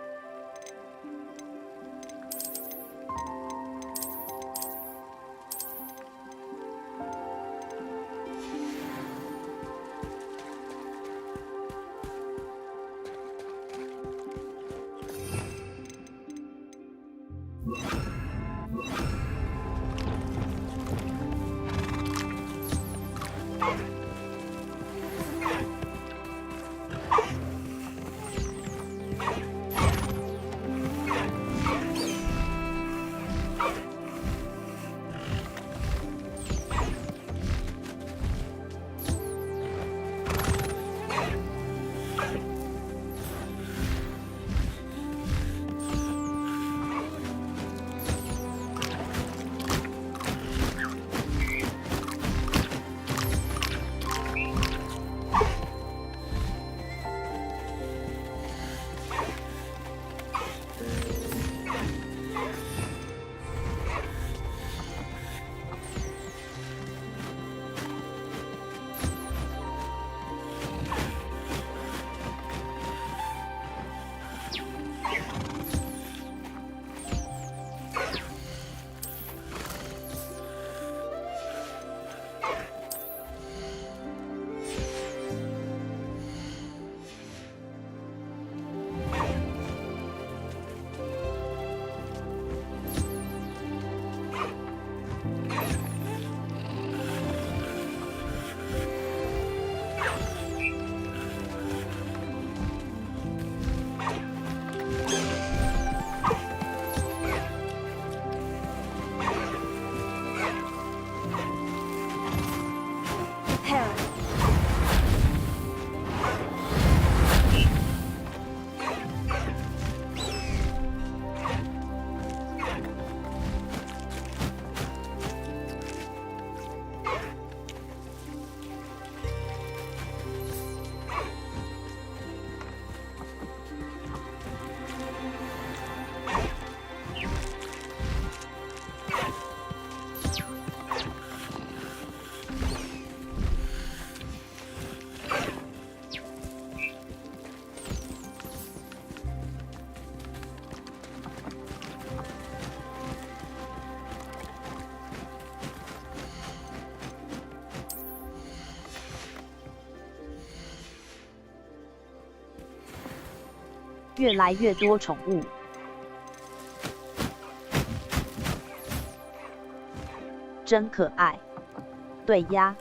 Speaker 1: 越来越多宠物。真可爱。对呀。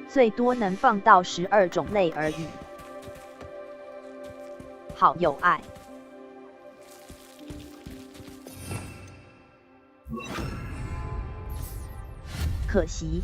Speaker 1: 最多能放到12种类而已。好有爱。可惜。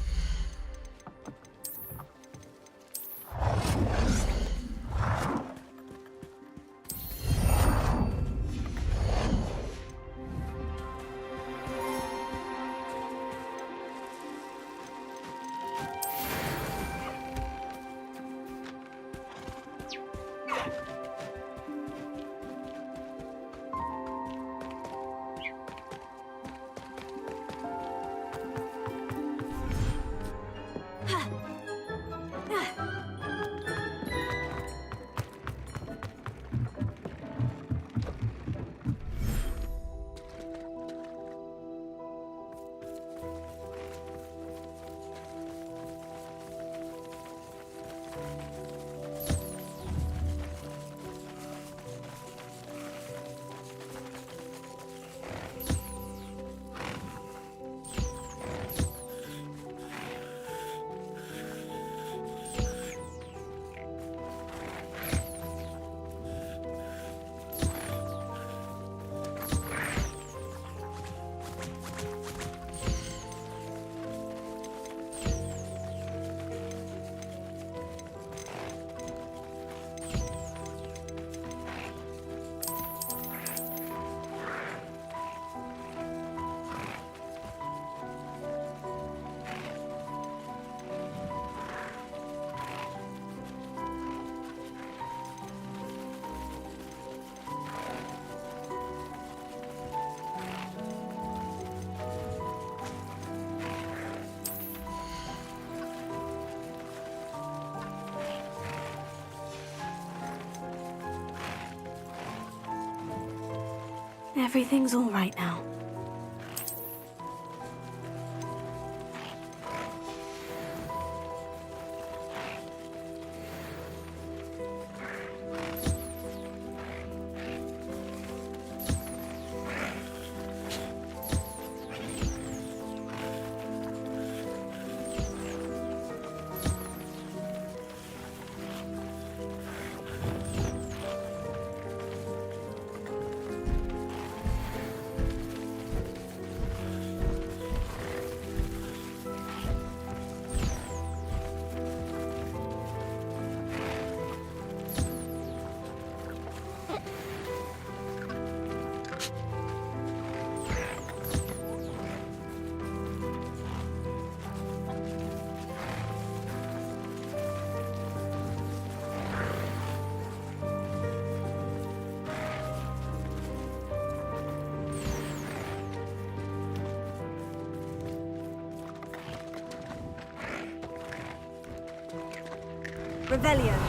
Speaker 4: Everything's all right now.
Speaker 2: Revelio.
Speaker 1: “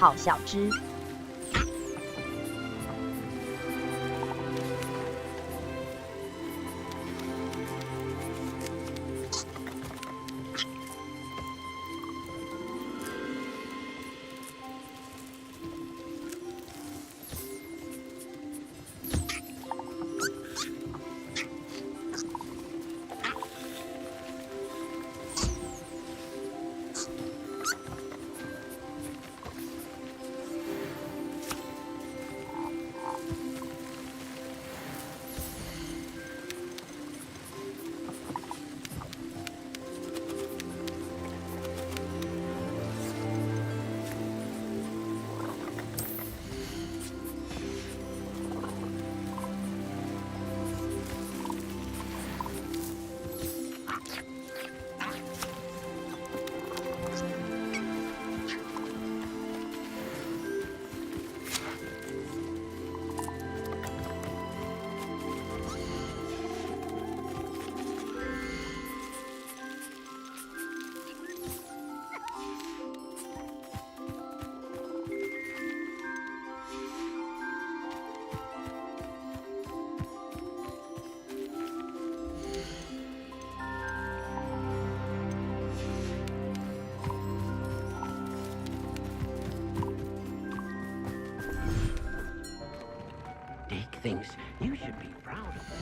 Speaker 1: 好小只”。
Speaker 9: things. You should be proud of them.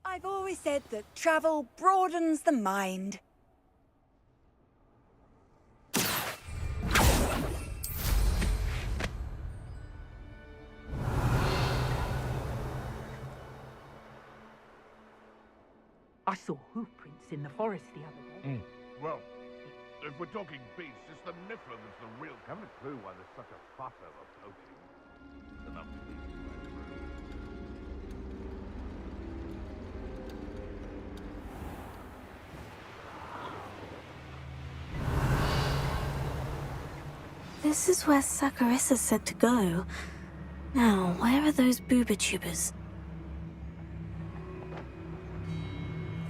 Speaker 10: I've always said that travel broadens the mind.
Speaker 14: I saw hoof prints in the forest the other day.
Speaker 11: Well, if we're talking beasts, it's the Niffler that's the real... I haven't a clue why there's such a fuss over poaching. Enough of these.
Speaker 4: This is where Saccharissa said to go. Now, where are those booba tubers?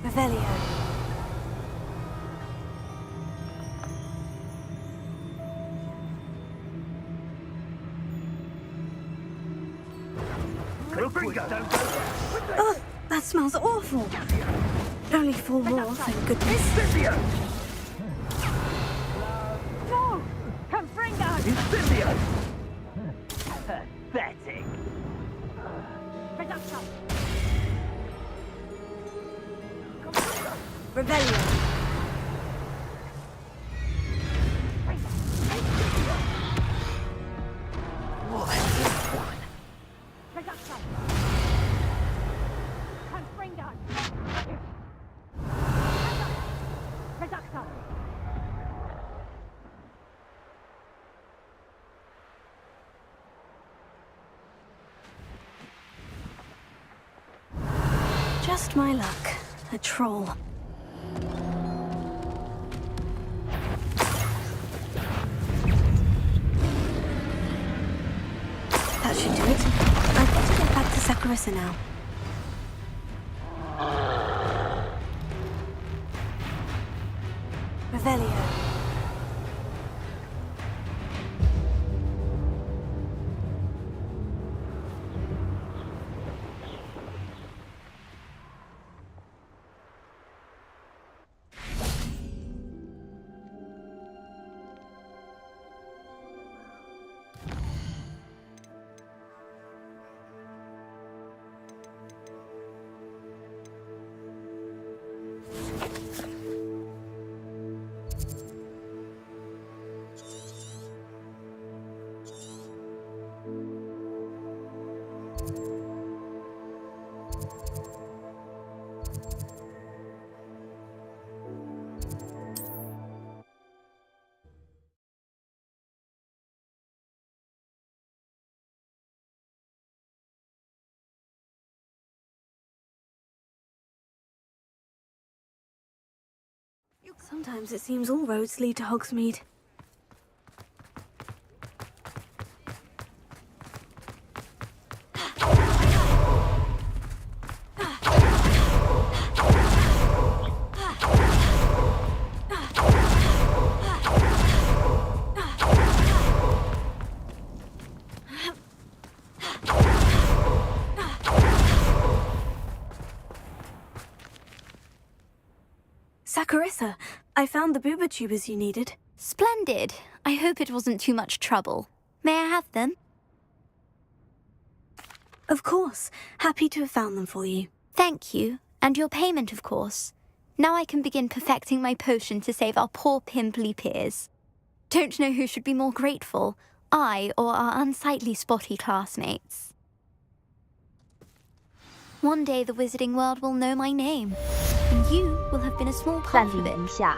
Speaker 10: Revelio.
Speaker 4: Oh, that smells awful. Only 4 more, thank goodness.
Speaker 14: No! Confringo! Incendio! Pathetic.
Speaker 2: Reduction.
Speaker 10: Revelio.
Speaker 2: Reduction. Confringo. Reduction.
Speaker 4: Just my luck. A troll. That should do it. I've got to get back to Saccharissa now.
Speaker 10: Revelio.
Speaker 4: Sometimes it seems all roads lead to Hogsmeade. Saccharissa, I found the booba tubers you needed.
Speaker 5: Splendid. I hope it wasn't too much trouble. May I have them?
Speaker 4: Of course. Happy to have found them for you.
Speaker 5: Thank you. And your payment, of course. Now I can begin perfecting my potion to save our poor pimply peers. Don't know who should be more grateful, I or our unsightly spotty classmates. One day the wizarding world will know my name, and you will have been a small part of it.
Speaker 1: 暂停一下。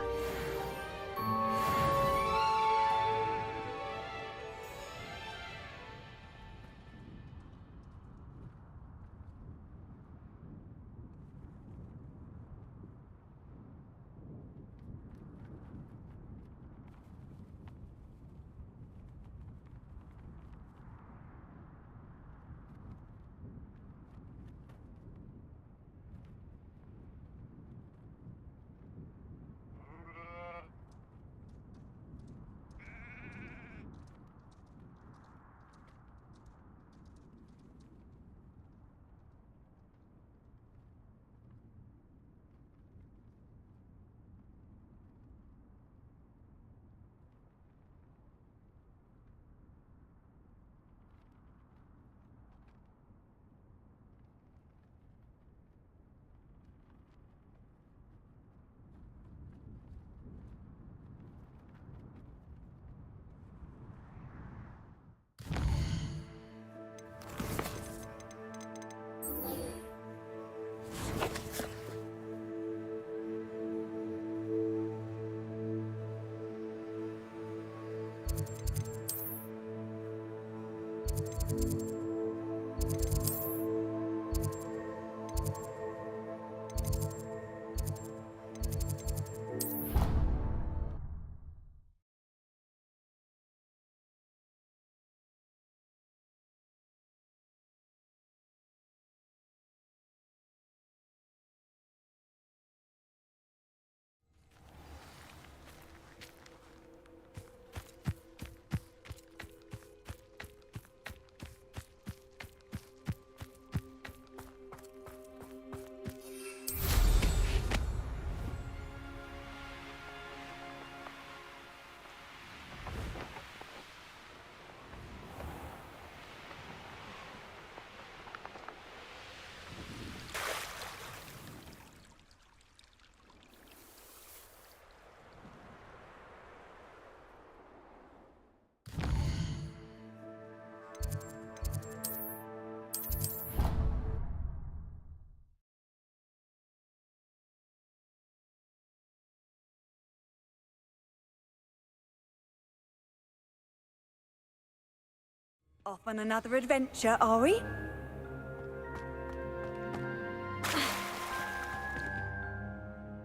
Speaker 10: Off on another adventure, are we?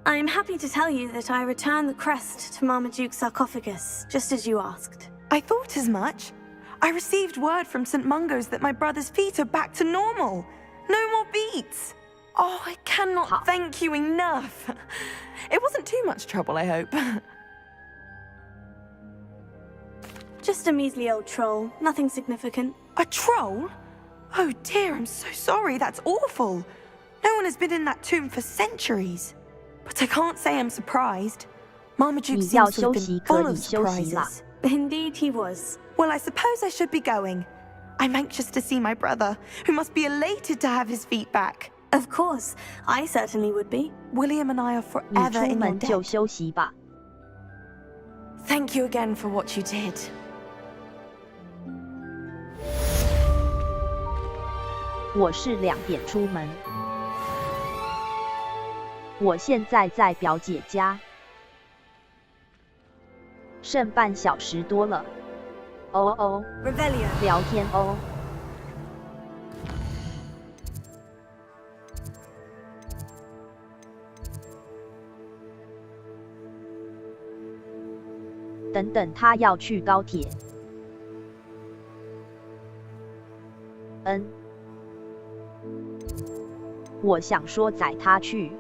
Speaker 4: I'm happy to tell you that I returned the crest to Marmaduke's sarcophagus, just as you asked.
Speaker 8: I thought as much. I received word from St. Mungo's that my brother's feet are back to normal. No more beats. Oh, I cannot thank you enough. It wasn't too much trouble, I hope.
Speaker 4: Just a measly old troll, nothing significant.
Speaker 8: A troll? Oh dear, I'm so sorry, that's awful. No one has been in that tomb for centuries. But I can't say I'm surprised. Marmaduke
Speaker 1: 你要
Speaker 8: seems to
Speaker 1: 休
Speaker 8: have
Speaker 1: 息
Speaker 8: been
Speaker 1: 可
Speaker 8: full
Speaker 1: 以
Speaker 8: of
Speaker 1: 休息啦。
Speaker 8: surprises.
Speaker 4: Indeed he was.
Speaker 8: Well, I suppose I should be going. I'm anxious to see my brother, who must be elated to have his feet back.
Speaker 4: Of course, I certainly would be.
Speaker 8: William and I are
Speaker 1: 你
Speaker 8: forever
Speaker 1: 出
Speaker 8: in your
Speaker 1: 门就
Speaker 8: debt.
Speaker 1: 休息吧。
Speaker 8: Thank you again for what you did.
Speaker 1: 我是2点出门。我现在在表姐家，剩半小时多了。哦哦，
Speaker 10: Revelio.
Speaker 1: 聊天哦。等等，他要去高铁。我想说载他去。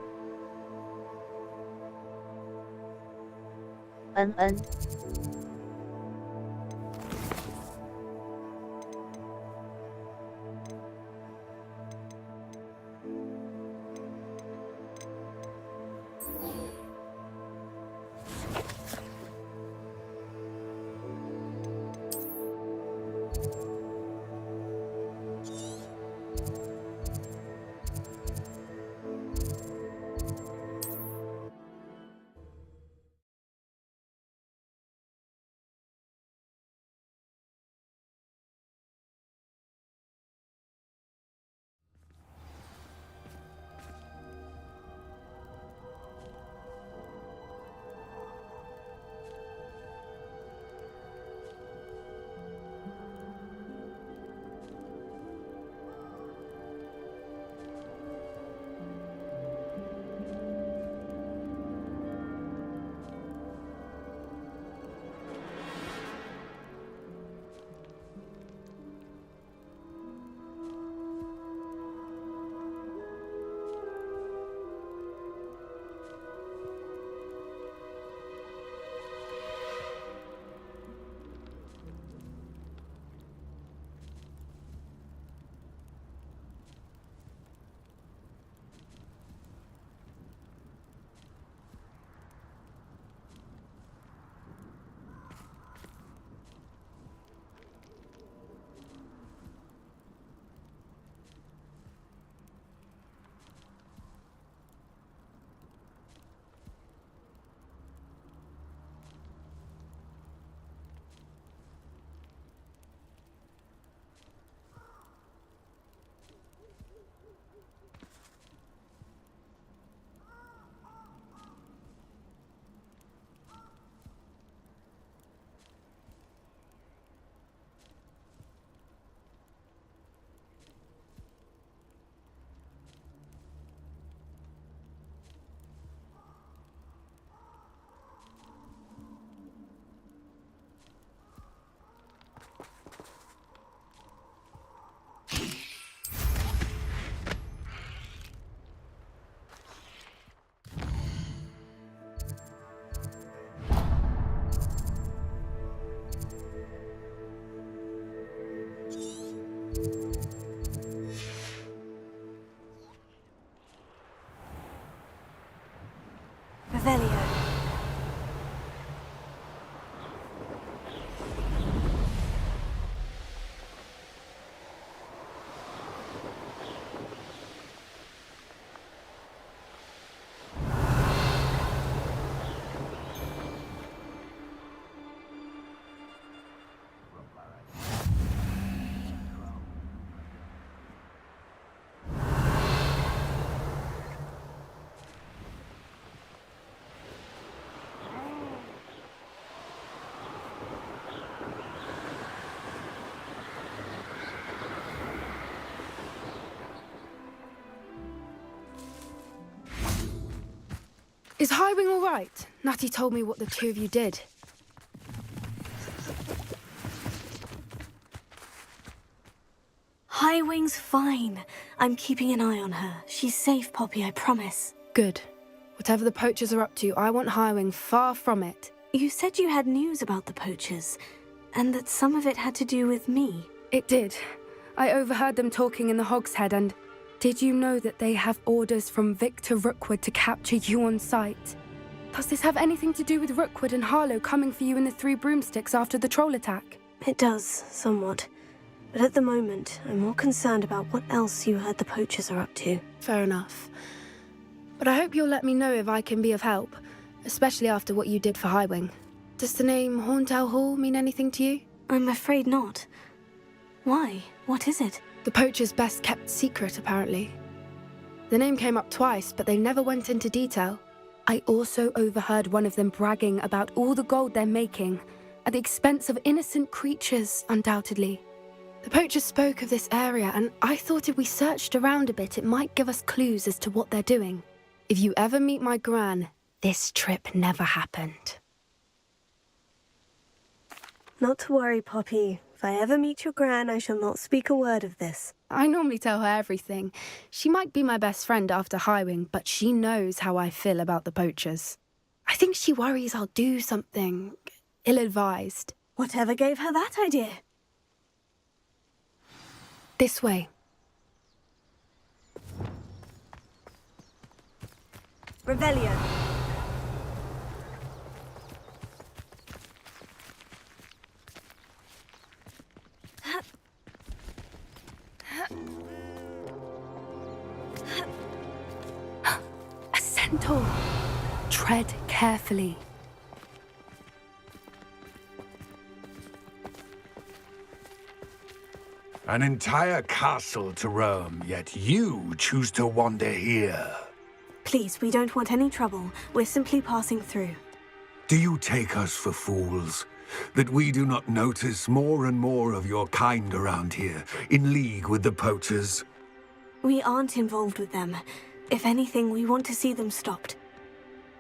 Speaker 15: Is Highwing all right? Natty told me what the two of you did.
Speaker 4: Highwing's fine. I'm keeping an eye on her. She's safe, Poppy, I promise.
Speaker 15: Good. Whatever the poachers are up to, I want Highwing far from it.
Speaker 4: You said you had news about the poachers, and that some of it had to do with me.
Speaker 15: It did. I overheard them talking in the Hogshead, and did you know that they have orders from Victor Rookwood to capture you on sight? Does this have anything to do with Rookwood and Harlow coming for you in the Three Broomsticks after the troll attack?
Speaker 4: It does, somewhat. But at the moment, I'm more concerned about what else you heard the poachers are up to.
Speaker 15: Fair enough. But I hope you'll let me know if I can be of help, especially after what you did for Highwing. Does the name Horntail Hall mean anything to you?
Speaker 4: I'm afraid not. Why? What is it?
Speaker 15: The poachers' best-kept secret, apparently. The name came up twice, but they never went into detail. I also overheard one of them bragging about all the gold they're making, at the expense of innocent creatures, undoubtedly. The poachers spoke of this area, and I thought if we searched around a bit, it might give us clues as to what they're doing. If you ever meet my gran, this trip never happened.
Speaker 16: Not to worry, Poppy. If I ever meet your gran, I shall not speak a word of this.
Speaker 15: I normally tell her everything. She might be my best friend after Highwing, but she knows how I feel about the poachers. I think she worries I'll do something ill-advised.
Speaker 16: Whatever gave her that idea?
Speaker 15: This way.
Speaker 16: Revelio.
Speaker 15: A centaur. Tread carefully.
Speaker 17: An entire castle to roam, yet you choose to wander here.
Speaker 16: Please, we don't want any trouble. We're simply passing through.
Speaker 17: Do you take us for fools? That we do not notice more and more of your kind around here, in league with the poachers?
Speaker 16: We aren't involved with them. If anything, we want to see them stopped.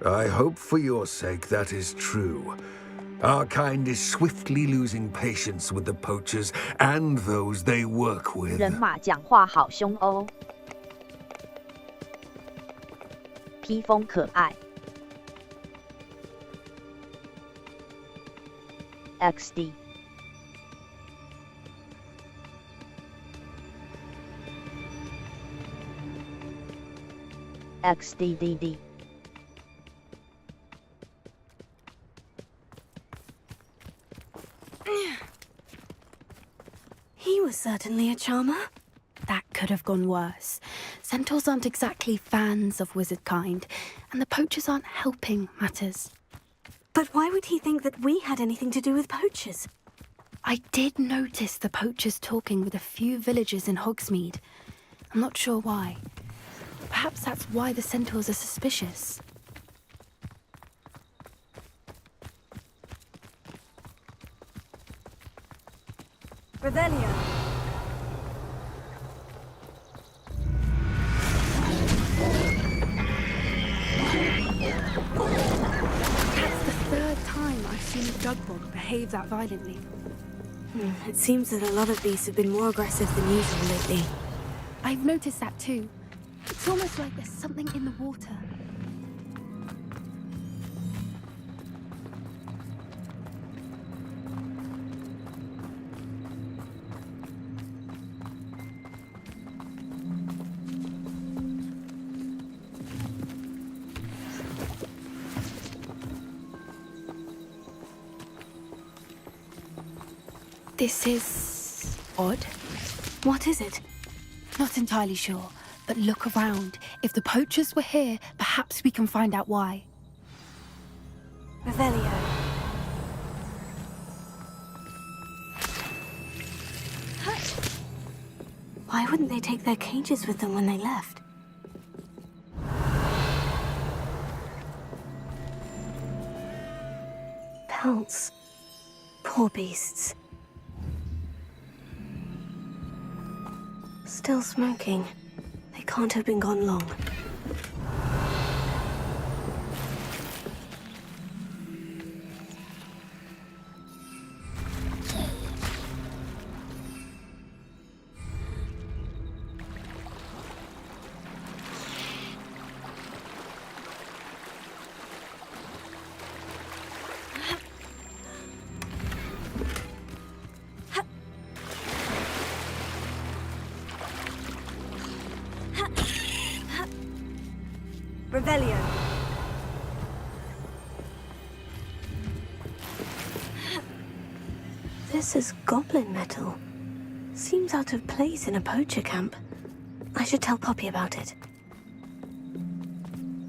Speaker 17: I hope for your sake that is true. Our kind is swiftly losing patience with the poachers and those they work with.
Speaker 1: 人马讲话好凶哦，披风可爱。XD。XDDD。
Speaker 16: He was certainly a charmer.
Speaker 15: That could have gone worse. Centaurs aren't exactly fans of wizard kind, and the poachers aren't helping matters.
Speaker 16: But why would he think that we had anything to do with poachers?
Speaker 15: I did notice the poachers talking with a few villagers in Hogsmeade. I'm not sure why. Perhaps that's why the centaurs are suspicious.
Speaker 16: Revelio.
Speaker 15: That's the third time I've seen a Dugbog behave that violently.
Speaker 16: It seems that a lot of beasts have been more aggressive than usual lately.
Speaker 15: I've noticed that too. It's almost like there's something in the water. This is odd.
Speaker 16: What is it?
Speaker 15: Not entirely sure, but look around. If the poachers were here, perhaps we can find out why.
Speaker 16: Revelio. Why wouldn't they take their cages with them when they left? Pelts. Poor beasts. Still smoking. They can't have been gone long. Revelio. This is goblin metal. Seems out of place in a poacher camp. I should tell Poppy about it.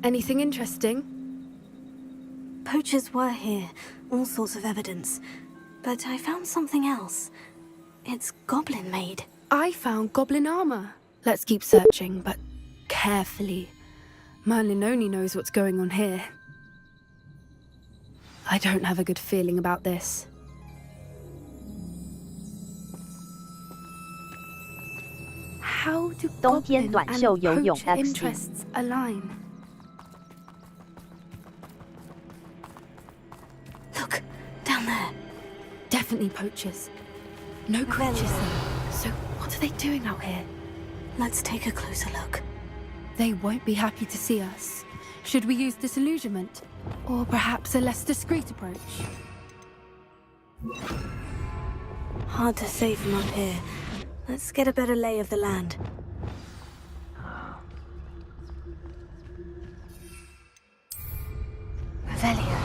Speaker 15: Anything interesting?
Speaker 16: Poachers were here, all sorts of evidence. But I found something else. It's goblin-made.
Speaker 15: I found goblin armor. Let's keep searching, but carefully. Merlin only knows what's going on here. I don't have a good feeling about this. How do
Speaker 1: 冬天
Speaker 15: goblin
Speaker 1: 短袖
Speaker 15: and
Speaker 1: 游泳
Speaker 15: poacher
Speaker 1: XD
Speaker 15: interests align?
Speaker 16: Look, down there.
Speaker 15: definitely poachers. No creatures though. So what are they doing out here?
Speaker 4: Let's take a closer look.
Speaker 15: They won't be happy to see us. Should we use disillusionment? Or perhaps a less discreet approach?
Speaker 4: Hard to say from up here. Let's get a better lay of the land.
Speaker 16: Revelio.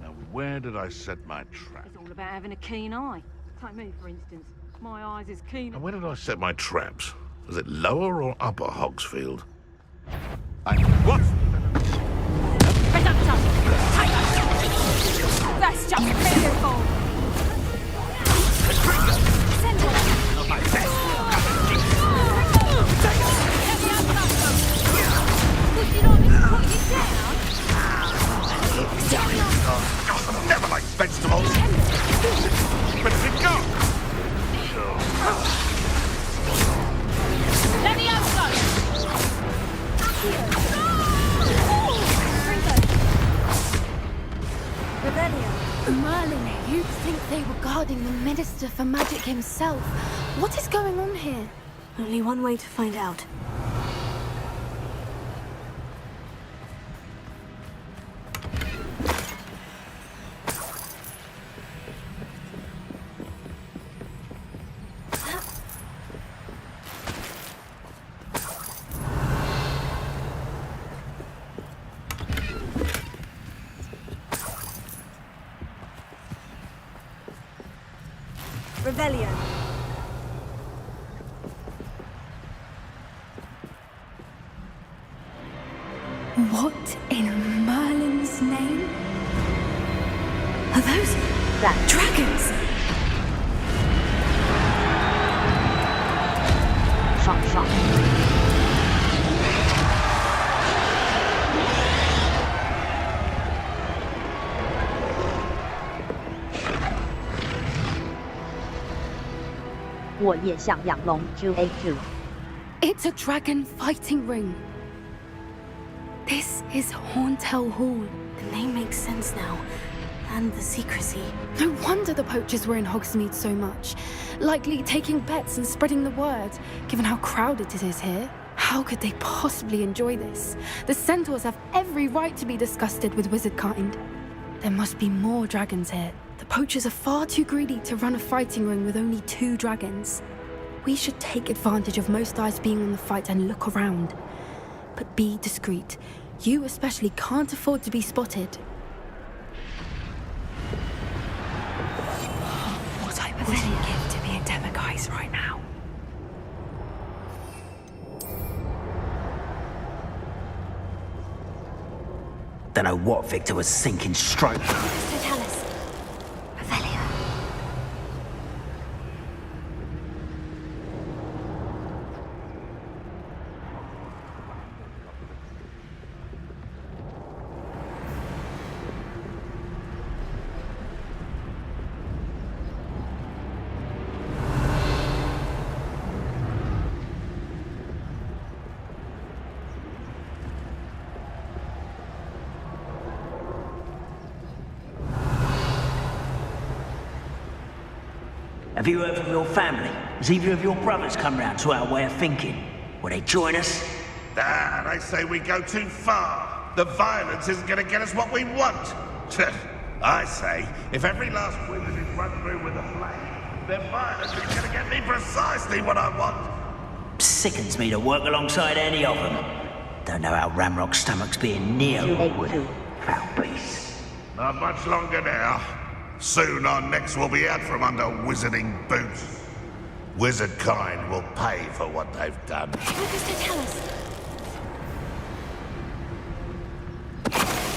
Speaker 11: Now, where did I set my trap?
Speaker 14: It's all about having a keen eye. Take me, for instance. My eyes is keen.
Speaker 11: Now, where did I set my traps? Was it lower or upper Hogsfield? What?
Speaker 3: That's just pitiful.
Speaker 11: I never liked vegetables. Where did it go?
Speaker 2: Let me out,
Speaker 15: Merlin, you'd think they were guarding the Minister for Magic himself. What is going on here?
Speaker 4: Only one way to find out. Revelio.
Speaker 15: What in Merlin's name?
Speaker 4: Are those dragons?
Speaker 1: 上。我也想养龙 QAQ。
Speaker 15: It's a dragon fighting ring. This is Hauntel Hall.
Speaker 4: The name makes sense now. And the secrecy.
Speaker 15: No wonder the poachers were in Hogsmeade so much. Likely taking bets and spreading the word, given how crowded it is here. How could they possibly enjoy this? The centaurs have every right to be disgusted with wizard kind. There must be more dragons here. The poachers are far too greedy to run a fighting ring with only 2 dragons. We should take advantage of most eyes being on the fight and look around. But be discreet. You especially can't afford to be spotted. What I would give to be a Demiguise right now.
Speaker 12: Don't know what Victor was thinking stroke.
Speaker 16: Totalis. Revelio.
Speaker 12: Have you heard from your family? Has either of your brothers come round to our way of thinking? Will they join us?
Speaker 11: Ah, they say we go too far. The violence isn't going to get us what we want. I say, if every last wizard is run through with a flame, then violence is going to get me precisely what I want.
Speaker 12: Sickens me to work alongside any of them. Don't know how Ramrock's stomach's being near Hogwarts. Foul beast.
Speaker 11: Not much longer now. Soon our necks will be out from under wizarding boots. Wizard kind will pay for what they've done.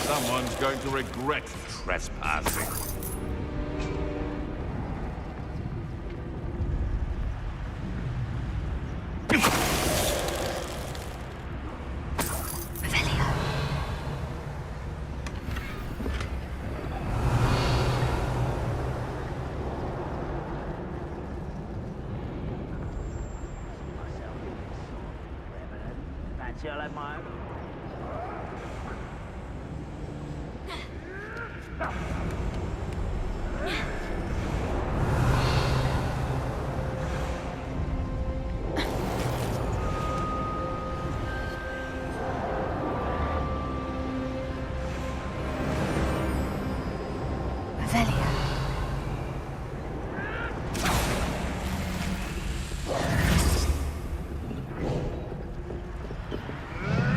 Speaker 11: Someone's going to regret trespassing.
Speaker 12: I'll have my own.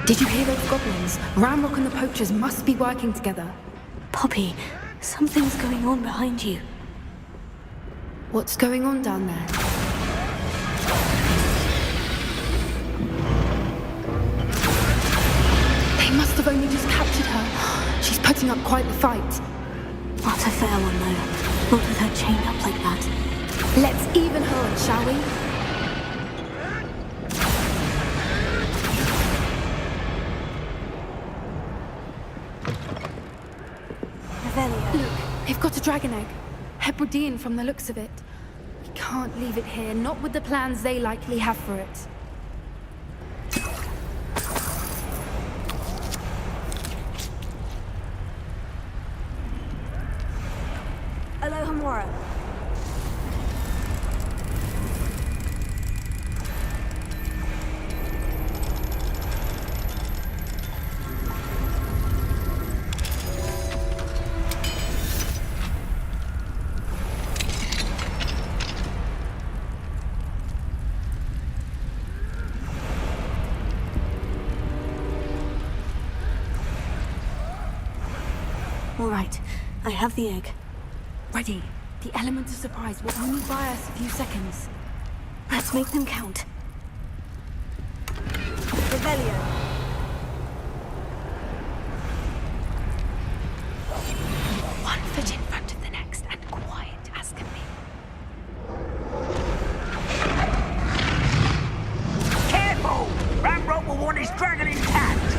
Speaker 15: Did you hear those goblins? Ranrock and the poachers must be working together.
Speaker 16: Poppy, something's going on behind you.
Speaker 15: What's going on down there? They must have only just captured her. She's putting up quite the fight.
Speaker 16: Not a fair one, though. Not with her chained up like that.
Speaker 15: Let's even her on, shall we? Look, they've got a dragon egg. Hebridean from the looks of it. We can't leave it here, not with the plans they likely have for it.
Speaker 16: Aloha Mora. All right, I have the egg.
Speaker 15: Ready. The element of surprise will only buy us a few seconds.
Speaker 16: Let's make them count. Revelio.
Speaker 15: One foot in front of the next and quiet as can be.
Speaker 12: Careful! Ranrock will want his dragon intact!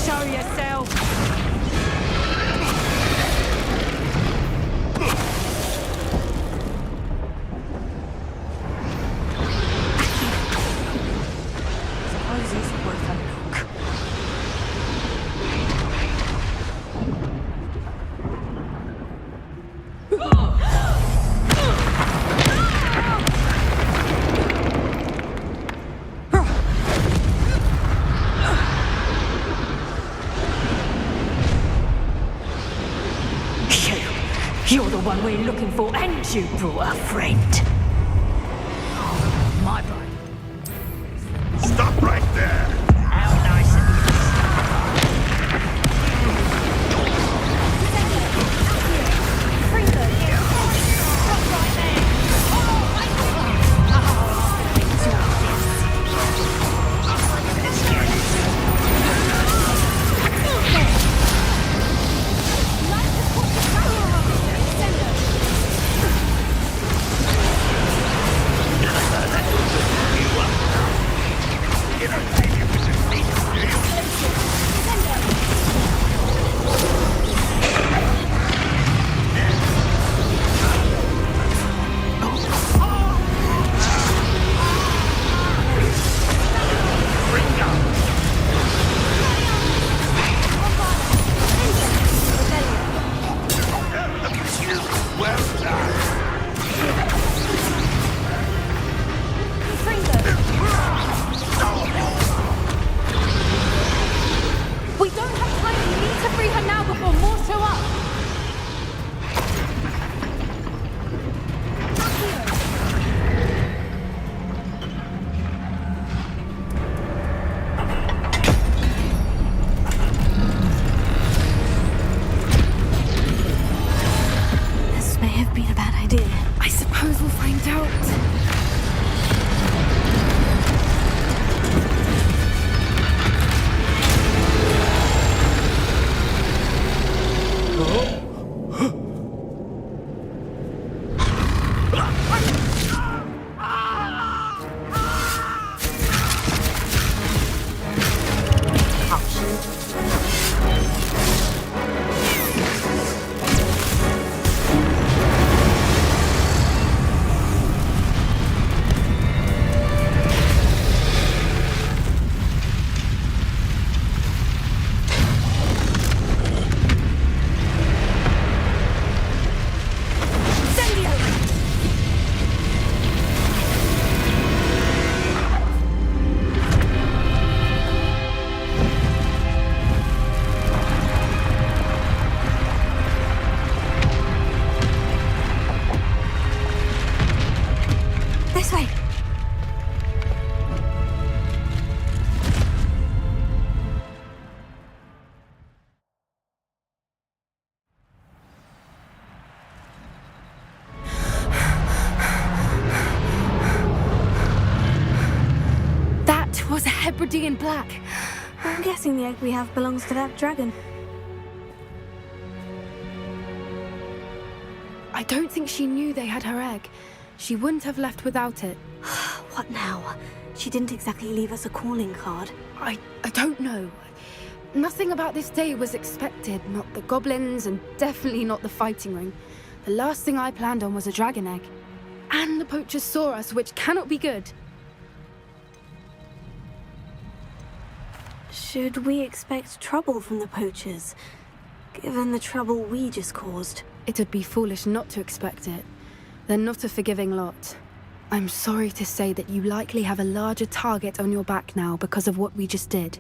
Speaker 10: Show yourself!
Speaker 8: Suppose it's worth a look.
Speaker 14: You're the one we're looking for, and you brought a friend. My boy.
Speaker 11: Stop right there!
Speaker 12: How nice of you.
Speaker 15: We don't have time. We need to free her now before more show up.
Speaker 16: This may have been a bad idea.
Speaker 15: I suppose we'll find out.
Speaker 11: Oh!
Speaker 15: already in black.
Speaker 4: I'm guessing the egg we have belongs to that dragon.
Speaker 15: I don't think she knew they had her egg. She wouldn't have left without it.
Speaker 4: What now? She didn't exactly leave us a calling card.
Speaker 15: I don't know. Nothing about this day was expected. Not the goblins, and definitely not the fighting ring. The last thing I planned on was a dragon egg. And the poachers saw us, which cannot be good.
Speaker 4: Should we expect trouble from the poachers, given the trouble we just caused?
Speaker 15: It would be foolish not to expect it. They're not a forgiving lot. I'm sorry to say that you likely have a larger target on your back now because of what we just did.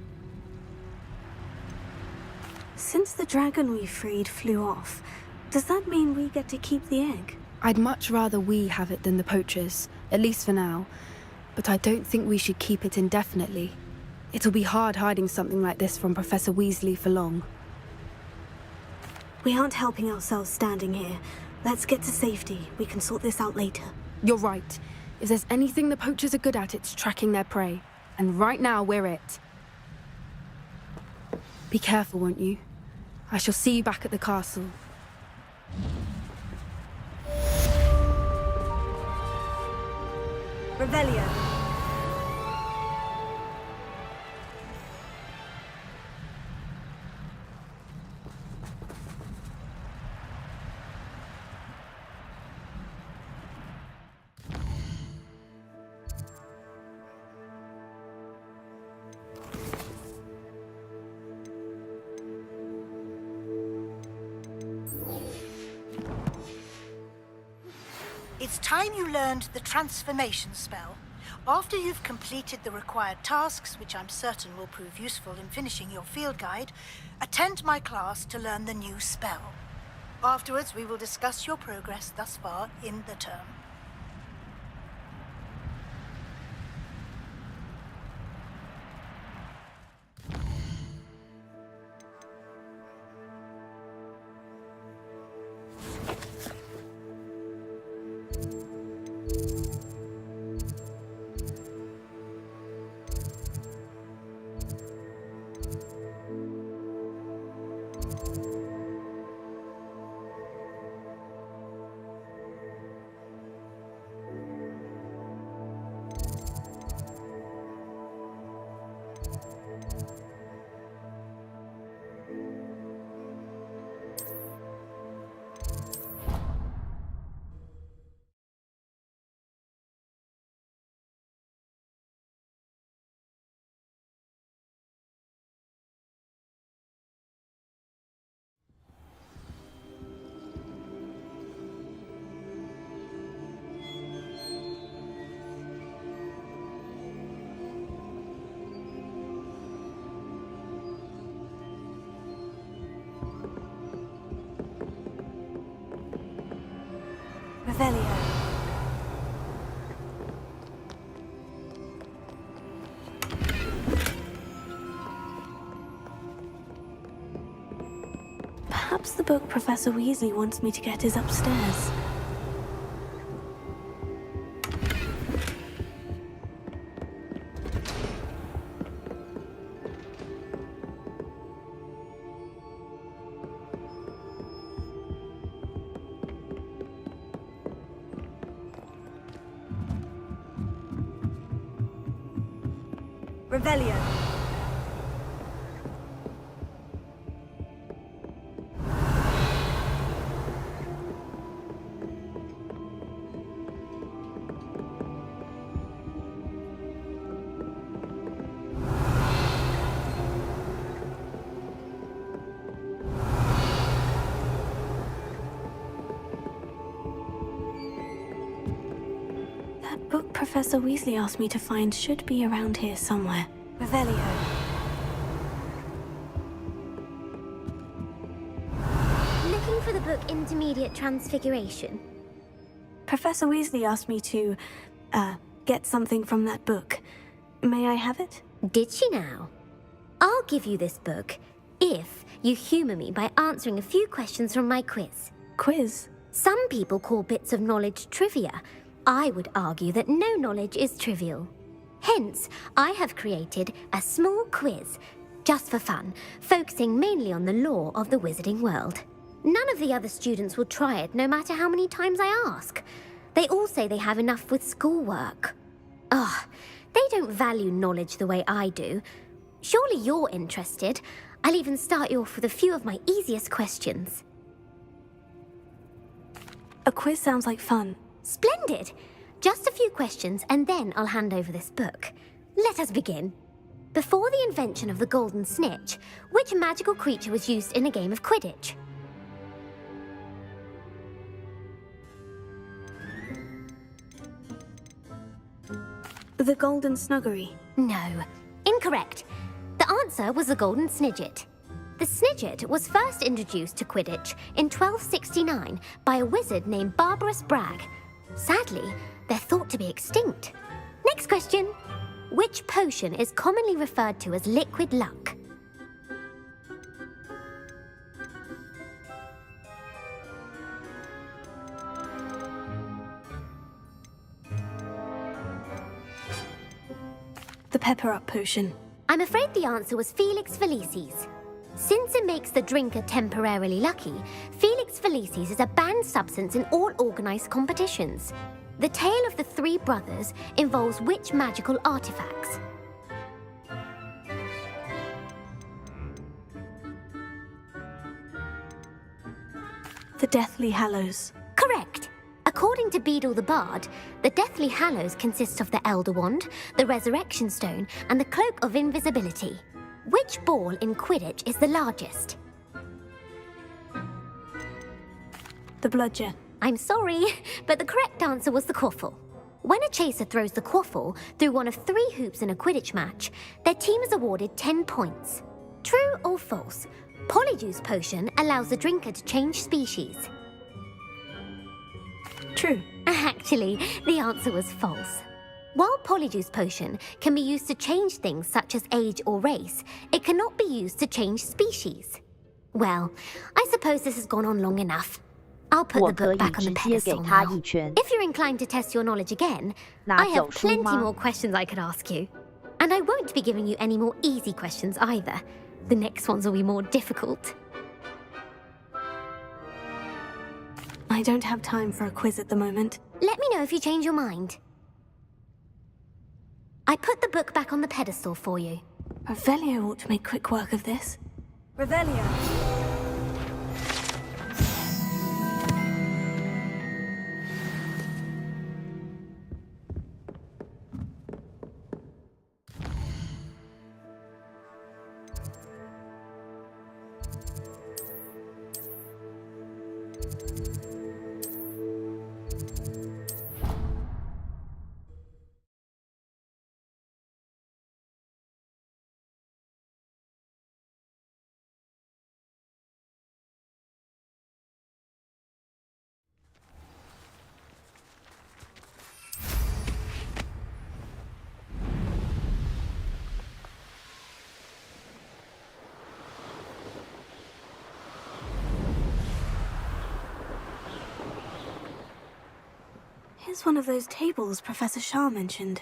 Speaker 4: Since the dragon we freed flew off, does that mean we get to keep the egg?
Speaker 15: I'd much rather we have it than the poachers, at least for now. But I don't think we should keep it indefinitely. It'll be hard hiding something like this from Professor Weasley for long.
Speaker 4: We aren't helping ourselves standing here. Let's get to safety. We can sort this out later.
Speaker 15: You're right. If there's anything the poachers are good at, it's tracking their prey. And right now, we're it. Be careful, won't you? I shall see you back at the castle.
Speaker 4: Revelio.
Speaker 18: It's time you learned the transformation spell. After you've completed the required tasks, which I'm certain will prove useful in finishing your field guide, attend my class to learn the new spell. Afterwards, we will discuss your progress thus far in the term.
Speaker 4: Revelio. Perhaps the book Professor Weasley wants me to get is upstairs. Revelio. That book Professor Weasley asked me to find should be around here somewhere. Revelio.
Speaker 19: Looking for the book Intermediate Transfiguration?
Speaker 4: Professor Weasley asked me to, get something from that book. May I have it?
Speaker 19: Did she now? I'll give you this book, if you humour me by answering a few questions from my quiz.
Speaker 4: Quiz?
Speaker 19: Some people call bits of knowledge trivia. I would argue that no knowledge is trivial. Hence, I have created a small quiz, just for fun, focusing mainly on the lore of the wizarding world. None of the other students will try it, no matter how many times I ask. They all say they have enough with schoolwork. Ugh, they don't value knowledge the way I do. Surely you're interested. I'll even start you off with a few of my easiest questions.
Speaker 4: A quiz sounds like fun.
Speaker 19: Splendid! Just a few questions, and then I'll hand over this book. Let us begin. Before the invention of the golden snitch, which magical creature was used in a game of Quidditch?
Speaker 4: The golden snuggery.
Speaker 19: No. Incorrect. The answer was the golden snidget. The snidget was first introduced to Quidditch in 1269 by a wizard named Barbarous Bragg. Sadly, they're thought to be extinct. Next question. Which potion is commonly referred to as liquid luck?
Speaker 4: The pepper-up potion.
Speaker 19: I'm afraid the answer was Felix Felicis. Since it makes the drinker temporarily lucky, Felix Felicis is a banned substance in all organized competitions. The tale of the three brothers involves which magical artifacts?
Speaker 4: The Deathly Hallows.
Speaker 19: Correct. According to Beadle the Bard, the Deathly Hallows consists of the Elder Wand, the Resurrection Stone, and the Cloak of Invisibility. Which ball in Quidditch is the largest?
Speaker 4: The Bludger.
Speaker 19: I'm sorry, but the correct answer was the quaffle. When a chaser throws the quaffle through one of 3 hoops in a Quidditch match, their team is awarded 10 points. True or false? Polyjuice Potion allows the drinker to change species.
Speaker 4: True.
Speaker 19: Actually, the answer was false. While Polyjuice Potion can be used to change things such as age or race, it cannot be used to change species. Well, I suppose this has gone on long enough. I'll put the book back on the pedestal now. If you're inclined to test your knowledge again, I have plenty more questions I could ask you. And I won't be giving you any more easy questions either. The next ones will be more difficult.
Speaker 4: I don't have time for a quiz at the moment.
Speaker 19: Let me know if you change your mind. I put the book back on the pedestal for you.
Speaker 4: Revelio ought to make quick work of this.
Speaker 10: Revelio.
Speaker 4: Here's one of those tables Professor Shah mentioned.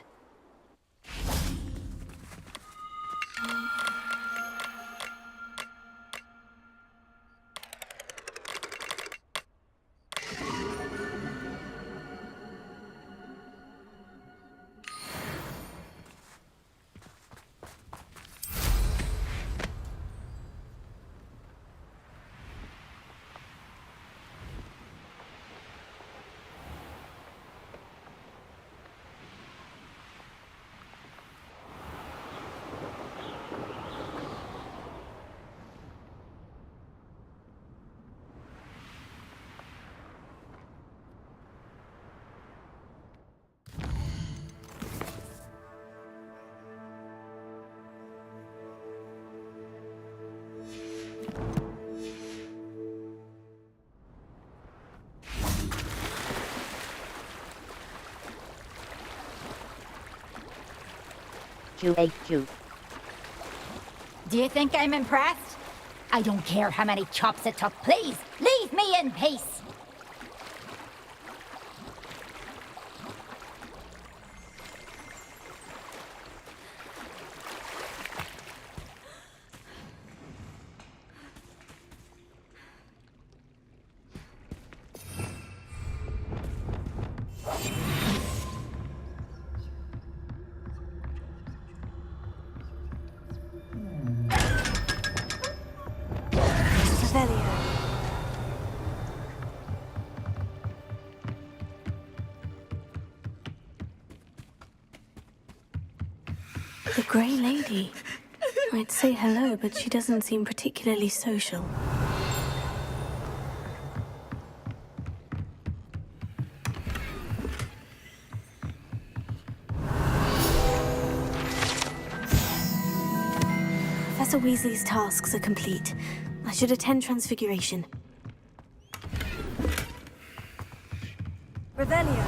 Speaker 1: QAQ.
Speaker 2: Do you think I'm impressed? I don't care how many chops it took. Please, leave me in peace.
Speaker 4: Revelio. The Grey Lady. I'd say hello, but she doesn't seem particularly social. Professor Weasley's tasks are complete. I should attend Transfiguration. Revelio.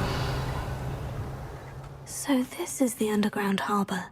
Speaker 4: So this is the underground harbor.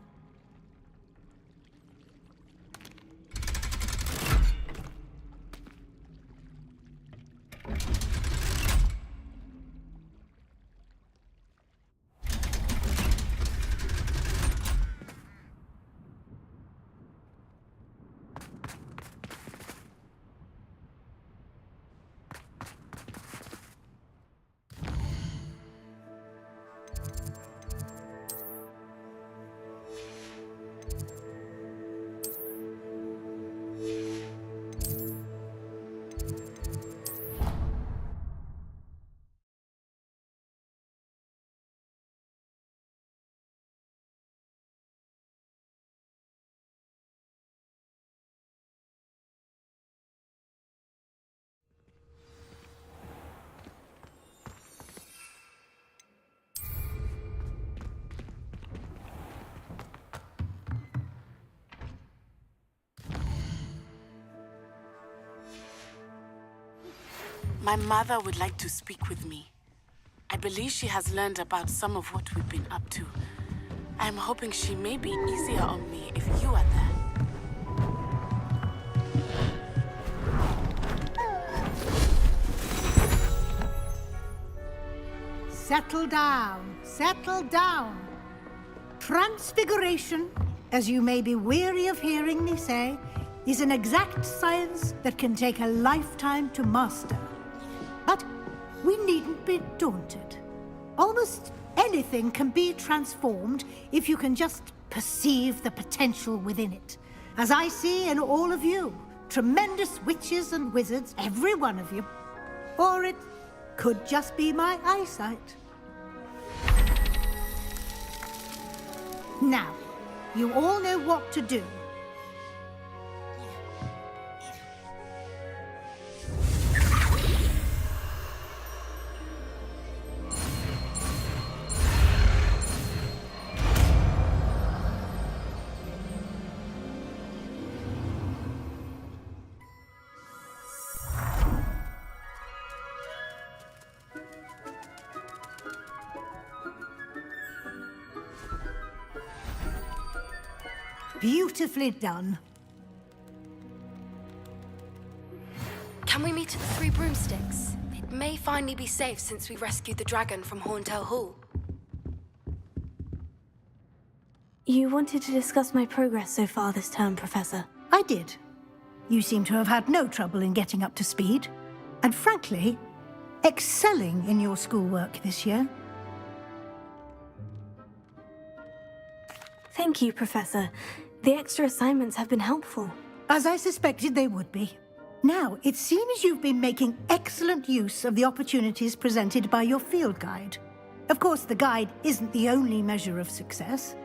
Speaker 20: My mother would like to speak with me. I believe she has learned about some of what we've been up to. I'm hoping she may be easier on me if you are there.
Speaker 18: Settle down, settle down. Transfiguration, as you may be weary of hearing me say, is an exact science that can take a lifetime to master. But we needn't be daunted. Almost anything can be transformed if you can just perceive the potential within it. As I see in all of you, tremendous witches and wizards, every one of you. Or it could just be my eyesight. Now, you all know what to do. Beautifully done.
Speaker 15: Can we meet at the Three Broomsticks? It may finally be safe since we rescued the dragon from Horntail Hall.
Speaker 4: You wanted to discuss my progress so far this term, Professor.
Speaker 18: I did. You seem to have had no trouble in getting up to speed. And frankly, excelling in your schoolwork this year.
Speaker 4: Thank you, Professor. The extra assignments have been helpful.
Speaker 18: As I suspected they would be. Now, it seems you've been making excellent use of the opportunities presented by your field guide. Of course, the guide isn't the only measure of success.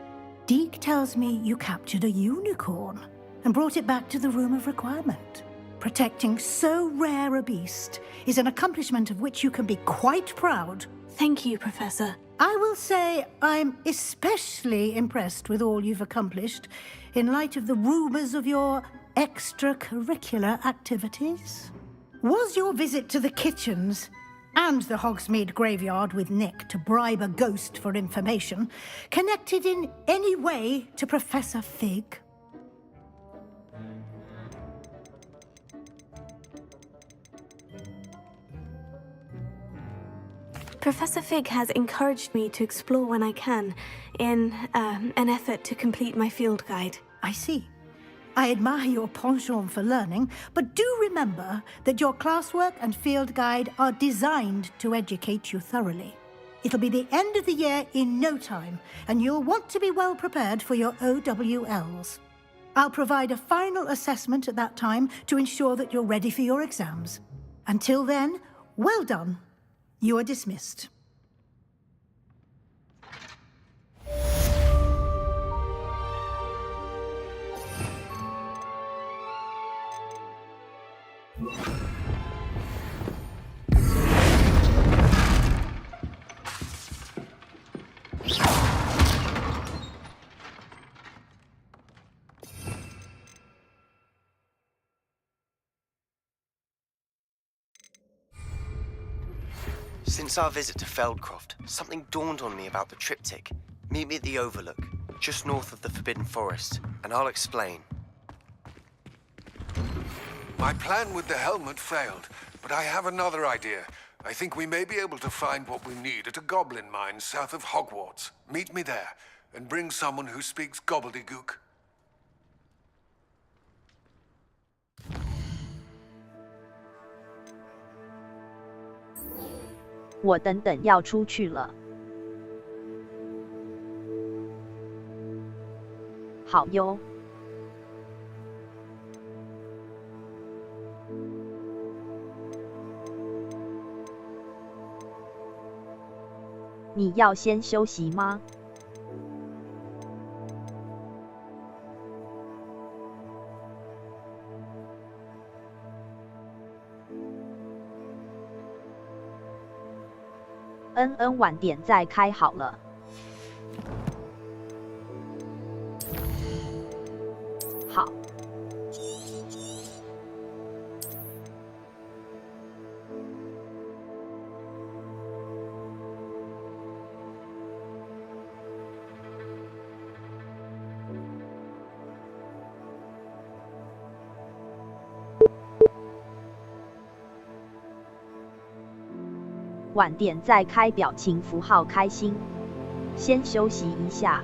Speaker 18: Deke tells me you captured a unicorn and brought it back to the Room of Requirement. Protecting so rare a beast is an accomplishment of which you can be quite proud.
Speaker 4: Thank you, Professor.
Speaker 18: I will say I'm especially impressed with all you've accomplished in light of the rumors of your extracurricular activities. Was your visit to the kitchens and the Hogsmeade graveyard with Nick to bribe a ghost for information connected in any way to Professor Fig?
Speaker 4: Professor Fig has encouraged me to explore when I can, in an effort to complete my field guide.
Speaker 18: I see. I admire your penchant for learning, but do remember that your classwork and field guide are designed to educate you thoroughly. It'll be the end of the year in no time, and you'll want to be well prepared for your OWLs. I'll provide a final assessment at that time to ensure that you're ready for your exams. Until then, well done. You are dismissed.
Speaker 6: Since our visit to Feldcroft, something dawned on me about the triptych. Meet me at the Overlook, just north of the Forbidden Forest, and I'll explain.
Speaker 17: My plan with the helmet failed, but I have another idea. I think we may be able to find what we need at a goblin mine south of Hogwarts. Meet me there, and bring someone who speaks gobbledygook.
Speaker 1: 我等等要出去了。好哟。你要先休息吗？晚点再开好了。好。晚点再开表情符号开心，先休息一下。